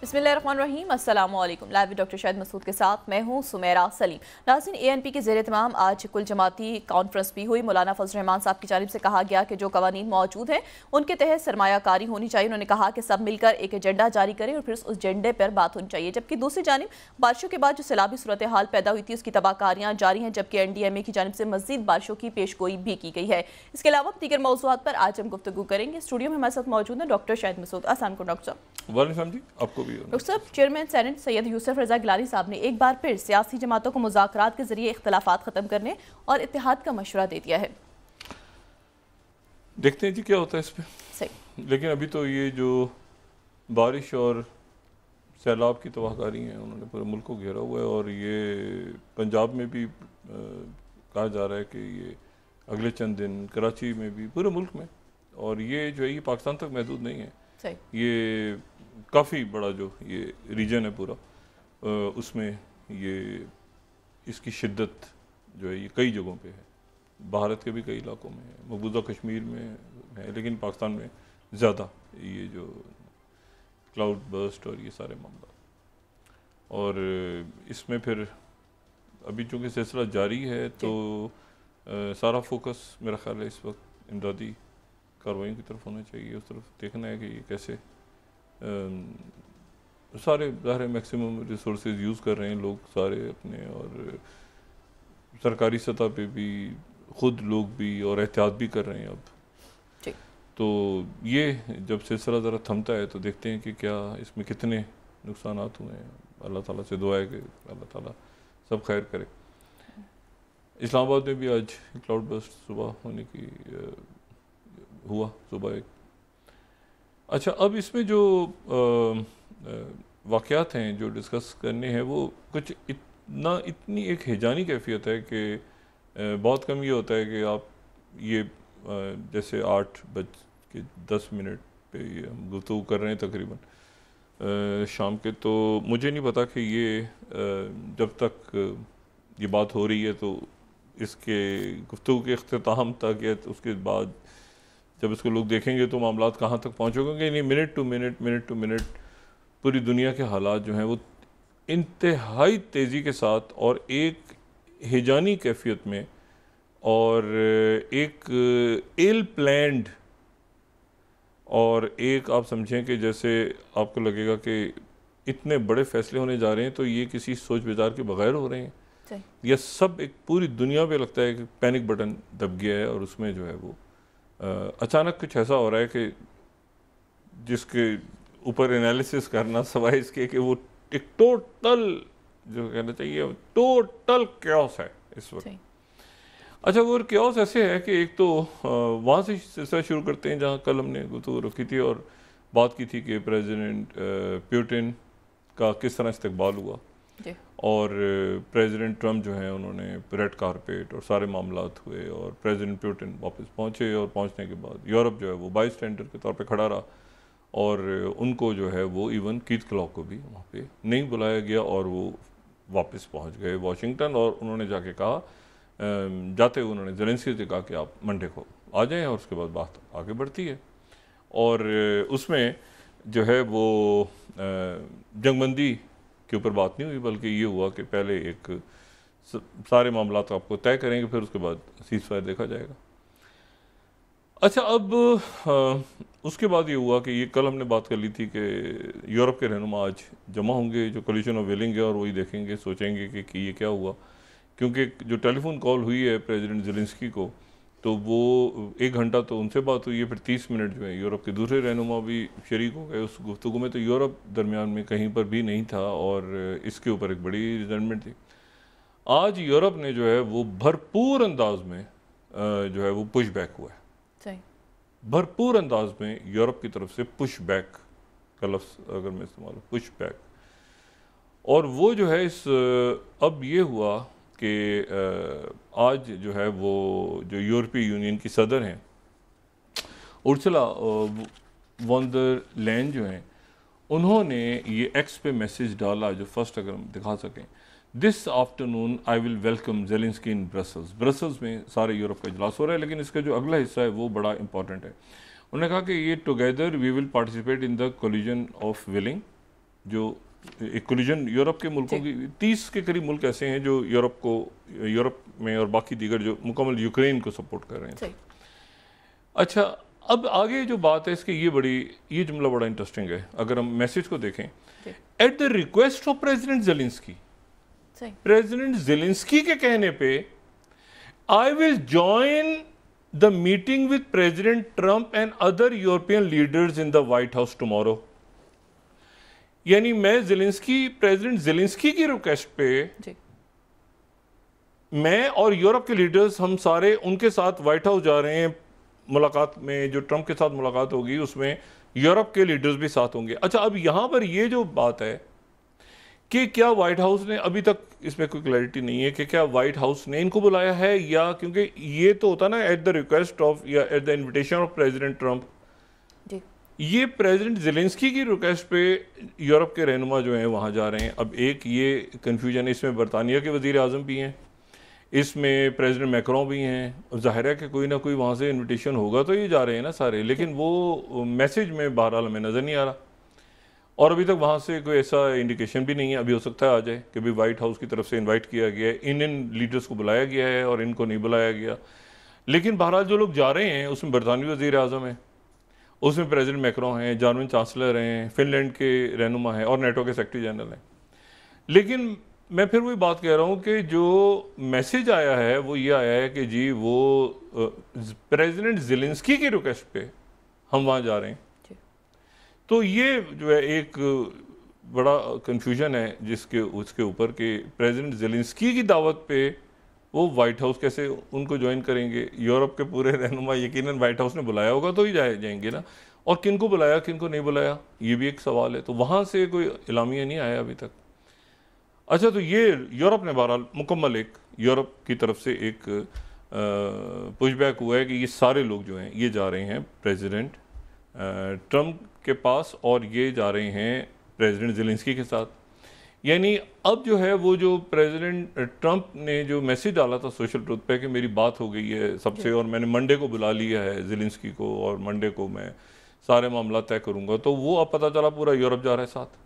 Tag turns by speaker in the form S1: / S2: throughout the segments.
S1: बिस्मिल्लाहिर्रहमानिर्रहीम, अस्सलामुअलैकुम। Live with doctor Shahid Masood के साथ मैं हूँ सुमेरा सलीम। नाज़रीन, ANP के ज़ेर तमाम आज कुल जमाती कॉन्फ्रेंस भी हुई। मौलाना फजल रहमान साहब की जानिब से कहा गया कि जो कवानीन मौजूद हैं उनके तहत सरमायाकारी होनी चाहिए। उन्होंने कहा कि सब मिलकर एक एजेंडा जारी करें और फिर उस एजेंडे पर बात होनी चाहिए। जबकि दूसरी जानिब बारिशों के बाद जो सैलाबी सूरत हाल पैदा हुई थी उसकी तबाहकारियाँ जारी हैं, जबकि NDMA की जानिब से मज़ीद बारिशों की पेशगोई भी की गई है। इसके अलावा दीगर मौज़ूआत पर आज हम गुफ्तगू करेंगे। स्टूडियो में हमारे साथ मौजूद हैं डॉक्टर शाहिद मसूद। आसान को डॉक्टर साहब।
S2: वालेकुम जी, आपको भी।
S1: डॉक्टर साहब, चेयरमैन सेनेट सैयद यूसुफ रज़ा गिलानी साहब ने एक बार फिर सियासी जमातों को मुज़ाकरात के जरिए इख्तलाफात ख़त्म करने और इत्तेहाद का मशवरा दे दिया है।
S2: देखते हैं जी क्या होता है इस पर।
S1: सही,
S2: लेकिन अभी तो ये जो बारिश और सैलाब की तबाहकारी है उन्होंने पूरे मुल्क को घेरा हुआ है, और ये पंजाब में भी कहा जा रहा है कि ये अगले चंद दिन कराची में भी, पूरे मुल्क में, और ये जो है ये पाकिस्तान तक महदूद नहीं है।
S1: सही,
S2: ये काफ़ी बड़ा जो ये रीजन है पूरा, उसमें ये इसकी शिद्दत जो है ये कई जगहों पे है। भारत के भी कई इलाकों में है, मकबूजा कश्मीर में है, लेकिन पाकिस्तान में ज़्यादा ये जो क्लाउड बर्स्ट और ये सारे मामला। और इसमें फिर अभी चूँकि सिलसिला जारी है तो सारा फोकस मेरा ख्याल है इस वक्त इमदादी कार्रवाई की तरफ होना चाहिए। उस तरफ देखना है कि ये कैसे सारे ज़ाहिर मैक्सिमम रिसोर्सेज यूज़ कर रहे हैं लोग सारे अपने, और सरकारी सतह पे भी ख़ुद लोग भी और एहतियात भी कर रहे हैं अब। तो ये जब सिलसिला ज़रा थमता है तो देखते हैं कि क्या इसमें कितने नुकसानात हुए हैं। अल्लाह ताला से दुआ है कि अल्लाह ताला सब खैर करे। इस्लामाबाद में भी आज क्लाउड बर्स्ट सुबह होने की हुआ सुबह एक। अच्छा, अब इसमें जो वाक़यात हैं जो डिस्कस करने हैं वो कुछ इतनी एक हिजानी कैफियत है कि बहुत कम ये होता है कि आप ये जैसे 8:10 पे ये हम गुफ्तगू कर रहे हैं तकरीबन शाम के, तो मुझे नहीं पता कि ये जब तक ये बात हो रही है तो इसके गुफ्तगू के इख्तिताम तक या उसके बाद जब इसको लोग देखेंगे तो मामलात कहाँ तक पहुँचोगे। नहीं, मिनट टू मिनट पूरी दुनिया के हालात जो हैं वो इंतहाई तेज़ी के साथ और एक हिजानी कैफियत में और एक इल प्लान्ड, और एक आप समझें कि जैसे आपको लगेगा कि इतने बड़े फैसले होने जा रहे हैं तो ये किसी सोच विचार के बगैर हो रहे हैं। यह सब एक पूरी दुनिया पे लगता है कि पैनिक बटन दब गया है, और उसमें जो है वो अचानक कुछ ऐसा हो रहा है कि जिसके ऊपर एनालिसिस करना सवाए इसके कि वो एक टोटल जो कहना चाहिए टोटल क्योस है इस वक्त। अच्छा, वो क्योस ऐसे है कि एक तो वहाँ से सिलसिला शुरू करते हैं जहाँ कल हमने गुफ्तगू रखी थी और बात की थी कि प्रेसिडेंट पुतिन का किस तरह इस्तकबाल हुआ, और प्रेसिडेंट ट्रम्प जो हैं उन्होंने रेड कारपेट और सारे मामलात हुए, और प्रेसिडेंट पुतिन वापस पहुँचे, और पहुँचने के बाद यूरोप जो है वो बाई स्टैंडर के तौर पे खड़ा रहा, और उनको जो है वो इवन कीथ क्लॉक को भी वहाँ पे नहीं बुलाया गया, और वो वापस पहुँच गए वाशिंगटन, और उन्होंने जाके कहा, जाते हुए उन्होंने ज़ेलेंस्की से कहा कि आप मंडे को आ जाएं, और उसके बाद बात आगे बढ़ती है। और उसमें जो है वो जंगबंदी के ऊपर बात नहीं हुई, बल्कि ये हुआ कि पहले एक सारे मामलात आपको तय करेंगे, फिर उसके बाद सीज़फायर देखा जाएगा। अच्छा, अब उसके बाद ये हुआ कि ये कल हमने बात कर ली थी कि यूरोप के रहनुमा आज जमा होंगे, जो कोलिशन ऑफ विलिंग है, और वही देखेंगे, सोचेंगे कि ये क्या हुआ, क्योंकि जो टेलीफोन कॉल हुई है प्रेसिडेंट ज़ेलेंस्की को तो वो 1 घंटा तो उनसे बात हुई है, फिर 30 मिनट जो है यूरोप के दूसरे रहनुमा भी शरीक हो गए उस गुफ्तगू में, तो यूरोप दरमियान में कहीं पर भी नहीं था, और इसके ऊपर एक बड़ी रिजल्टमेंट थी। आज यूरोप ने जो है वो भरपूर अंदाज में जो है वो पुश बैक हुआ है। भरपूर अंदाज में यूरोप की तरफ से पुश बैक का लफ्ज़ अगर मैं इस्तेमाल पुश बैक, और वो जो है इस अब ये हुआ कि आज जो है वो जो यूरोपीय यूनियन की सदर हैं उर्सुला वॉन डर लेयन जो हैं, उन्होंने ये एक्स पे मैसेज डाला जो फर्स्ट अगर हम दिखा सकें, this afternoon I will welcome Zelensky in Brussels. Brussels में सारे यूरोप का इजलास हो रहा है, लेकिन इसका जो अगला हिस्सा है वो बड़ा इंपॉर्टेंट है। उन्होंने कहा कि ये together we will participate in the coalition of willing जो एक कोलिजन यूरोप के मुल्कों की 30 के करीब मुल्क ऐसे हैं जो यूरोप में और बाकी दीगर जो मुकम्मल यूक्रेन को सपोर्ट कर रहे हैं। अच्छा, अब आगे जो बात है इसकी, ये जुमला बड़ा इंटरेस्टिंग है। अगर हम मैसेज को देखें, eight the request of president Zelensky, president Zelensky के कहने पे I will join the meeting with president Trump and other European leaders in the white house tomorrow. यानी मैं प्रेसिडेंट ज़ेलेंस्की की रिक्वेस्ट पे मैं और यूरोप के लीडर्स, हम सारे उनके साथ व्हाइट हाउस जा रहे हैं। मुलाकात में जो ट्रंप के साथ मुलाकात होगी उसमें यूरोप के लीडर्स भी साथ होंगे। अच्छा, अब यहाँ पर ये जो बात है कि क्या व्हाइट हाउस ने, अभी तक इसमें कोई क्लैरिटी नहीं है कि क्या व्हाइट हाउस ने इनको बुलाया है, या क्योंकि ये तो होता ना एट द रिक्वेस्ट ऑफ या at the invitation of president Trump. ये प्रेसिडेंट ज़ेलेंस्की की रिक्वेस्ट पे यूरोप के रहनुमा जो हैं वहाँ जा रहे हैं। अब एक ये कन्फ्यूजन है, इसमें बरतानिया के वज़ीर आज़म भी हैं, इसमें प्रेसिडेंट मैक्रोन भी हैं, और ज़ाहिर है कि कोई ना कोई वहाँ से इनविटेशन होगा तो ये जा रहे हैं ना सारे, लेकिन वो मैसेज में बहरहाल हमें नज़र नहीं आ रहा, और अभी तक वहाँ से कोई ऐसा इंडिकेशन भी नहीं है। अभी हो सकता है आ जाए कि भाई व्हाइट हाउस की तरफ से इन्वाइट किया गया है, इन लीडर्स को बुलाया गया है और इनको नहीं बुलाया गया। लेकिन बहरहाल जो लोग जा रहे हैं उसमें बरतानवी वज़ीर आज़म है, उसमें प्रेसिडेंट मैक्रोन हैं, जर्मन चांसलर हैं, फिनलैंड के रहनुमा हैं और नेटो के सेक्रेटरी जनरल हैं। लेकिन मैं फिर वही बात कह रहा हूँ कि जो मैसेज आया है वो ये आया है कि जी वो प्रेसिडेंट ज़ेलेंस्की की रिक्वेस्ट पे हम वहाँ जा रहे हैं। तो ये जो है एक बड़ा कन्फ्यूजन है उसके ऊपर कि प्रेसिडेंट ज़ेलेंस्की की दावत पे वो व्हाइट हाउस कैसे उनको ज्वाइन करेंगे। यूरोप के पूरे रहनुमा यकीनन व्हाइट हाउस ने बुलाया होगा तो ही जाएंगे ना, और किनको बुलाया किनको नहीं बुलाया ये भी एक सवाल है। तो वहाँ से कोई इलामिया नहीं आया अभी तक। अच्छा, तो ये यूरोप ने बहरहाल मुकम्मल एक यूरोप की तरफ से एक पुशबैक हुआ है कि ये सारे लोग जो हैं ये जा रहे हैं प्रेसिडेंट ट्रंप के पास, और ये जा रहे हैं प्रेसिडेंट ज़ेलेंस्की के साथ। यानी अब जो है वो जो प्रेसिडेंट ट्रंप ने जो मैसेज डाला था सोशल ट्रुथ पे कि मेरी बात हो गई है सबसे और मैंने मंडे को बुला लिया है ज़ेलेंस्की को और मंडे को मैं सारे मामला तय करूँगा, तो वो अब पता चला पूरा यूरोप जा रहा है साथ।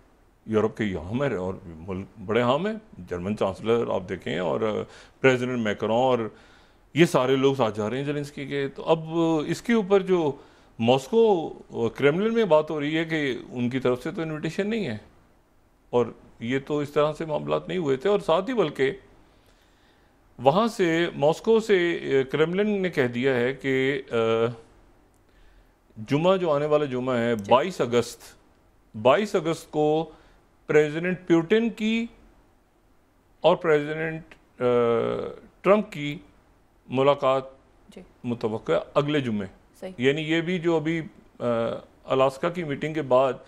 S2: यूरोप के यहाँ है और मुल्क बड़े अहम है, जर्मन चांसलर आप देखें और प्रेसिडेंट मैक्रोन और ये सारे लोग साथ जा रहे हैं ज़ेलेंस्की के। तो अब इसके ऊपर जो मॉस्को क्रेमलिन में बात हो रही है कि उनकी तरफ से तो इनविटेशन नहीं है, और ये तो इस तरह से मामला नहीं हुए थे। और साथ ही बल्कि वहाँ से मॉस्को से क्रेमलिन ने कह दिया है कि जुमा जो आने वाला जुमा है 22 अगस्त को प्रेसिडेंट पुतिन की और प्रेसिडेंट ट्रंप की मुलाकात मुतवक्का अगले जुम्मे। यानी ये भी जो अभी अलास्का की मीटिंग के बाद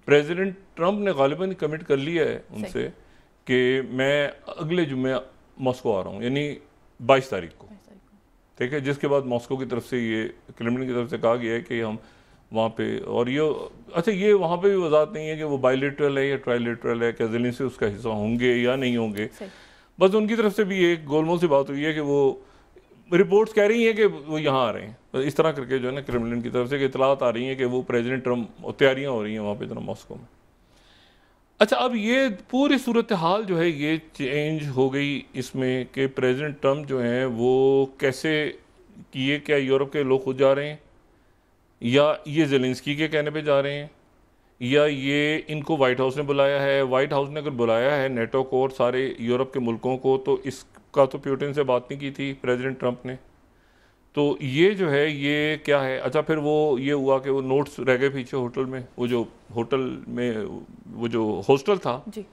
S2: प्रेसिडेंट ट्रंप ने गालिबन कमिट कर लिया है उनसे कि मैं अगले जुम्मे मॉस्को आ रहा हूँ, यानी 22 तारीख को, ठीक है। जिसके बाद मॉस्को की तरफ से ये क्रेमलिन की तरफ से कहा गया है कि हम वहाँ पे, और ये अच्छा ये वहाँ पे भी वजाहत नहीं है कि वो बायलेटरल है या ट्राइलेटरल है, क्या ज़ेलेंस्की उसका हिस्सा होंगे या नहीं होंगे। बस उनकी तरफ से भी एक गोलमोल सी बात हुई है कि वो रिपोर्ट्स कह रही हैं कि वो यहाँ आ रहे हैं, इस तरह करके जो है ना क्रेमलिन की तरफ से इतलात आ रही हैं कि वो प्रेसिडेंट ट्रंप तैयारियाँ हो रही हैं वहाँ पे इतना मॉस्को में। अच्छा, अब ये पूरी सूरत हाल जो है ये चेंज हो गई इसमें कि प्रेसिडेंट ट्रंप जो हैं वो कैसे किए, क्या यूरोप के लोग खुद जा रहे हैं या ये ज़ेलेंस्की के कहने पे जा रहे हैं या ये इनको वाइट हाउस ने बुलाया है। वाइट हाउस ने अगर बुलाया है नेटो को और सारे यूरोप के मुल्कों को, तो इसका तो पुतिन से बात नहीं की थी प्रेसिडेंट ट्रंप ने, तो ये जो है ये क्या है। अच्छा, फिर वो ये हुआ कि वो नोट्स रह गए पीछे होटल में, वो जो होटल में वो जो हॉस्टल था जी,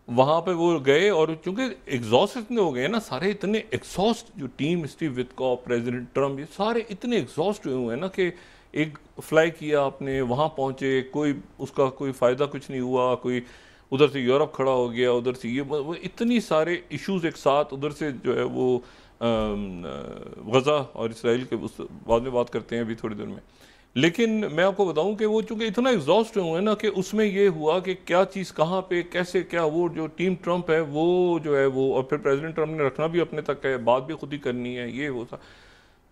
S2: वहाँ पे वो गए, और चूंकि एग्जॉस्ट इतने हो गए ना सारे, इतने एग्जॉस्ट जो team Steve Witkoff president Trump ये सारे इतने एग्जॉस्ट हुए हैं ना कि एक फ्लाई किया आपने, वहाँ पहुँचे, कोई उसका कोई फ़ायदा कुछ नहीं हुआ, कोई उधर से यूरोप खड़ा हो गया, उधर से ये वो इतनी सारे इश्यूज एक साथ, उधर से जो है वो गज़ा और इसराइल के उस बाद में बात करते हैं अभी थोड़ी देर में। लेकिन मैं आपको बताऊं कि वो चूंकि इतना एग्जॉस्ट हुए हैं ना कि उसमें ये हुआ कि क्या चीज़ कहाँ पे कैसे क्या, वो जो टीम ट्रंप है वो जो है वो, और फिर प्रेसिडेंट ट्रंप ने रखना भी अपने तक है, बात भी खुद ही करनी है, ये वो था।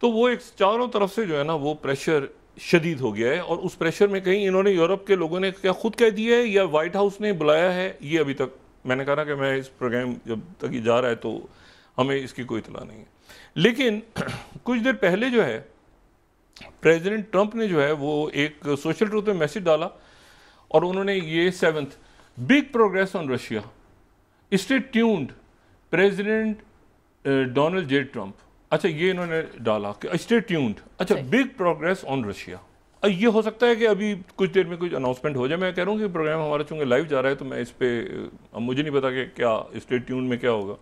S2: तो वो एक चारों तरफ से जो है ना वो प्रेशर शदीद हो गया है, और उस प्रेशर में कहीं इन्होंने यूरोप के लोगों ने क्या खुद कह दिया है या वाइट हाउस ने बुलाया है, ये अभी तक मैंने कहा ना कि मैं इस प्रोग्राम जब तक ये जा रहा है तो हमें इसकी कोई इतला नहीं है। लेकिन कुछ देर पहले जो है प्रेसिडेंट ट्रंप ने जो है वो एक सोशल ट्रूथ में मैसेज डाला, और उन्होंने ये 7th big progress on Russia, stay tuned president Donald J Trump. अच्छा, ये इन्होंने डाला कि स्टे ट्यून्ड, अच्छा बिग प्रोग्रेस ऑन रशिया। ये हो सकता है कि अभी कुछ देर में कुछ अनाउंसमेंट हो जाए। मैं कह रहा हूँ कि प्रोग्राम हमारा चूंकि लाइव जा रहा है तो मैं इस पर, अब मुझे नहीं पता कि क्या स्टे ट्यून्ड में क्या होगा।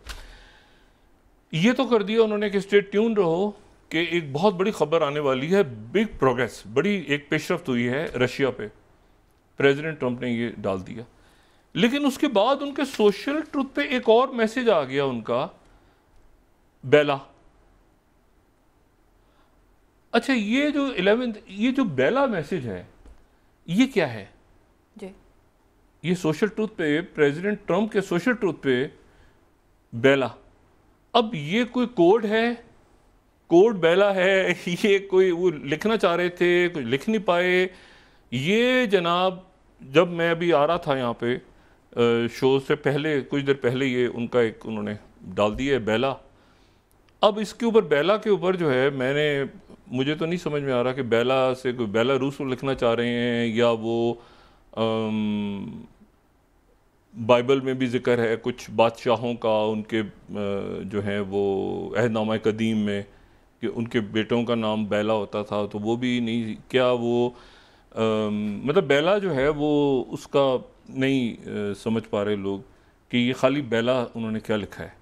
S2: ये तो कर दिया उन्होंने कि स्टे ट्यून्ड रहो कि एक बहुत बड़ी खबर आने वाली है, बिग प्रोग्रेस, बड़ी एक पेशरफ्त हुई है रशिया पे। प्रेसिडेंट ट्रंप ने ये डाल दिया, लेकिन उसके बाद उनके सोशल ट्रूथ पे एक और मैसेज आ गया उनका, बेला। अच्छा, ये जो 11th, ये जो बेला मैसेज है ये क्या है
S1: जी?
S2: ये सोशल ट्रूथ पे, प्रेसिडेंट ट्रंप के सोशल ट्रूथ पे बेला। अब ये कोई कोड है, कोड बेला है, ये कोई वो लिखना चाह रहे थे, कुछ लिख नहीं पाए। ये जनाब, जब मैं अभी आ रहा था यहाँ पे शो से पहले, कुछ देर पहले, ये उनका एक उन्होंने डाल दिया है बेला। अब इसके ऊपर, बेला के ऊपर जो है, मुझे तो नहीं समझ में आ रहा कि बेला से कोई बेलारूस को लिखना चाह रहे हैं या वो बाइबल में भी जिक्र है कुछ बादशाहों का, उनके जो है वो अहदनामा कदीम में कि उनके बेटों का नाम बेला होता था, तो वो भी नहीं, क्या वो मतलब बेला जो है वो उसका नहीं समझ पा रहे लोग कि ये खाली बेला उन्होंने क्या लिखा है,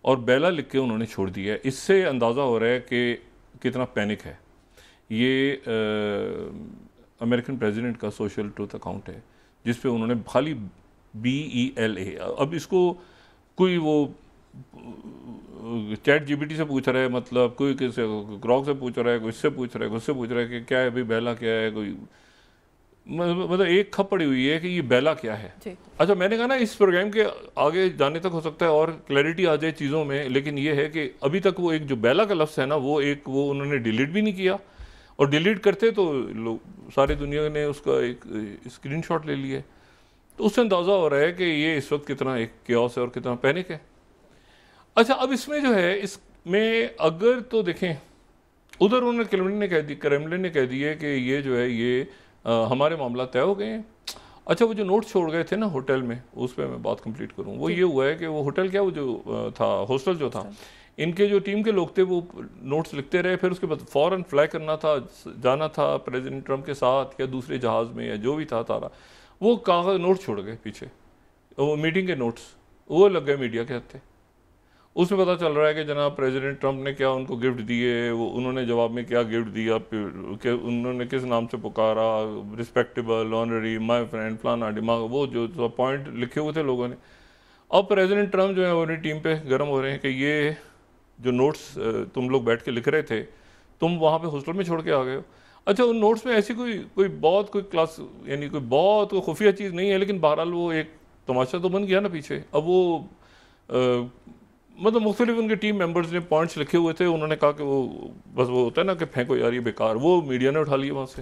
S2: और बेला लिख के उन्होंने छोड़ दिया है। इससे अंदाज़ा हो रहा है कि कितना पैनिक है। ये अमेरिकन प्रेसिडेंट का सोशल ट्रूथ अकाउंट है जिस पे उन्होंने खाली BELA, अब इसको कोई वो चैट जीपीटी से पूछ रहा है, मतलब कोई किसी ग्रॉक से पूछ रहा है, कोई इससे पूछ रहा है, उससे पूछ रहा है कि क्या है भाई बेला क्या है, कोई मतलब एक खप पड़ी हुई है कि ये बेला क्या है। अच्छा, मैंने कहा ना इस प्रोग्राम के आगे जाने तक हो सकता है और क्लैरिटी आ जाए चीज़ों में, लेकिन ये है कि अभी तक वो एक जो बेला का लफ्ज़ है ना, वो उन्होंने डिलीट भी नहीं किया, और डिलीट करते तो लोग, सारी दुनिया ने उसका एक स्क्रीनशॉट ले लिया। तो उससे अंदाज़ा हो रहा है कि ये इस वक्त कितना एक क्योस है और कितना पैनिक है। अच्छा, अब इसमें जो है, इसमें अगर तो देखें, उधर उन्होंने क्रेमलिन ने कह दिया कि ये जो है ये हमारे मामला तय हो गए हैं। अच्छा, वो जो नोट छोड़ गए थे ना होटल में, उस पर मैं बात कंप्लीट करूँ। वो ये हुआ है कि वो होटल क्या, वो जो था हॉस्टल जो था, इनके जो टीम के लोग थे वो नोट्स लिखते रहे, फिर उसके बाद फ़ौरन फ्लाई करना था, जाना था प्रेसिडेंट ट्रंप के साथ या दूसरे जहाज़ में या जो भी था तारा, वो कागज़ नोट छोड़ गए पीछे, वो मीटिंग के नोट्स वो लग गए मीडिया के हाथ थे। उसमें पता चल रहा है कि जनाब प्रेसिडेंट ट्रंप ने क्या उनको गिफ्ट दिए, वो उन्होंने जवाब में क्या गिफ्ट दिया, कि उन्होंने किस नाम से पुकारा, रिस्पेक्टेबल, ऑनरी, माय फ्रेंड, फलाना दिमाग, वो जो पॉइंट लिखे हुए थे लोगों ने। अब प्रेसिडेंट ट्रंप जो है वो अपनी टीम पे गर्म हो रहे हैं कि ये जो नोट्स तुम लोग बैठ के लिख रहे थे, तुम वहाँ पे हॉस्टल में छोड़ के आ गए हो। अच्छा, उन नोट्स में ऐसी कोई क्लास, यानी कोई बहुत कोई खुफिया चीज़ नहीं है, लेकिन बहरहाल वो एक तमाशा तो बन गया ना पीछे। अब वो मतलब मुख्तलिफ उनके टीम मेंबर्स ने पॉइंट्स लिखे हुए थे, उन्होंने कहा कि वो बस वो होता है ना कि फेंको यार ये बेकार, वो मीडिया ने उठा लिया वहाँ से,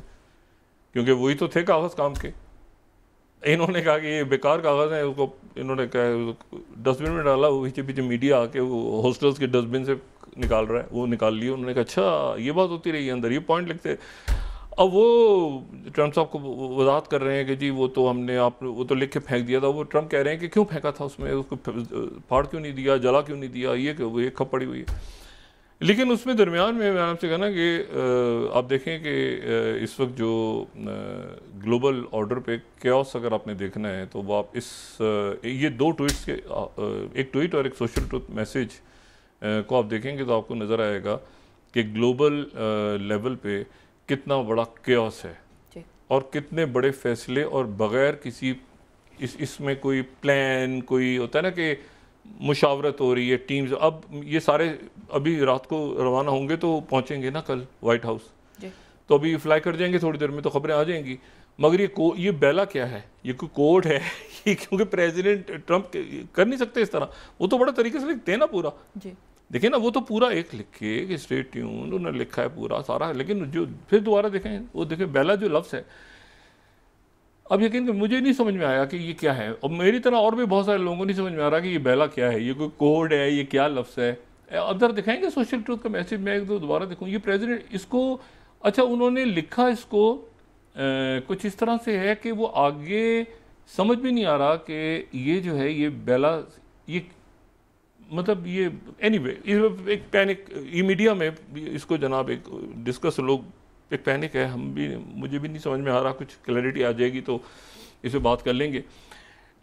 S2: क्योंकि वही तो थे कागज़ काम के। इन्होंने कहा कि ये बेकार कागज़ है, उसको इन्होंने कहा डस्टबिन में डाला, वो पीछे पीछे मीडिया आके वो हॉस्टल्स के डस्टबिन से निकाल रहा है, वो निकाल लिए। उन्होंने कहा अच्छा ये बात होती रही अंदर, ये पॉइंट लिखते। अब वो ट्रंप साहब को वजाहत कर रहे हैं कि जी वो तो वो तो लिख के फेंक दिया था। वो ट्रंप कह रहे हैं कि क्यों फेंका था उसमें, उसको फाड़ क्यों नहीं दिया, जला क्यों नहीं दिया, ये वो एक खप पड़ी हुई है। लेकिन उसमें दरमियान में मैं आपसे कहना कि आप देखें कि इस वक्त जो ग्लोबल ऑर्डर पे कैओस अगर आपने देखना है तो वो आप ये दो ट्वीट्स के, एक ट्वीट और एक सोशल ट्रूथ मैसेज को आप देखेंगे तो आपको नज़र आएगा कि ग्लोबल लेवल पे कितना बड़ा कैओस है और कितने बड़े फैसले, और बग़ैर किसी इसमें कोई प्लान, कोई होता है ना कि मुशावरत हो रही है टीम्स। अब ये सारे अभी रात को रवाना होंगे तो पहुंचेंगे ना कल वाइट हाउस, तो अभी फ्लाई कर जाएंगे थोड़ी देर में, तो खबरें आ जाएंगी। मगर ये बेला क्या है, ये कोई कोड है ये, क्योंकि प्रेसिडेंट ट्रंप कर नहीं सकते इस तरह, वो तो बड़ा तरीके से लिखते हैं ना पूरा जी। देखिए ना, वो तो पूरा एक लिख के कि स्टे ट्यून्ड उन्होंने लिखा है पूरा सारा, लेकिन जो फिर दोबारा देखें वो देखें बेला जो लफ्ज़ है, अब यकीन कर मुझे नहीं समझ में आया कि ये क्या है, और मेरी तरह और भी बहुत सारे लोगों को नहीं समझ में आ रहा कि ये बेला क्या है, ये कोई कोड है, ये क्या लफ्ज़ है। अब जरा दिखाएंगे सोशल ट्रूथ का मैसेज, मैं एक दो दोबारा देखूँ। ये प्रेसिडेंट इसको, अच्छा उन्होंने लिखा इसको कुछ इस तरह से है कि वो आगे समझ भी नहीं आ रहा कि ये जो है ये बेला, ये मतलब ये एनीवे एक पैनिक, ये मीडिया में इसको जनाब एक डिस्कस लोग, एक पैनिक है, हम भी, मुझे भी नहीं समझ में आ रहा, कुछ क्लैरिटी आ जाएगी तो इस पर बात कर लेंगे।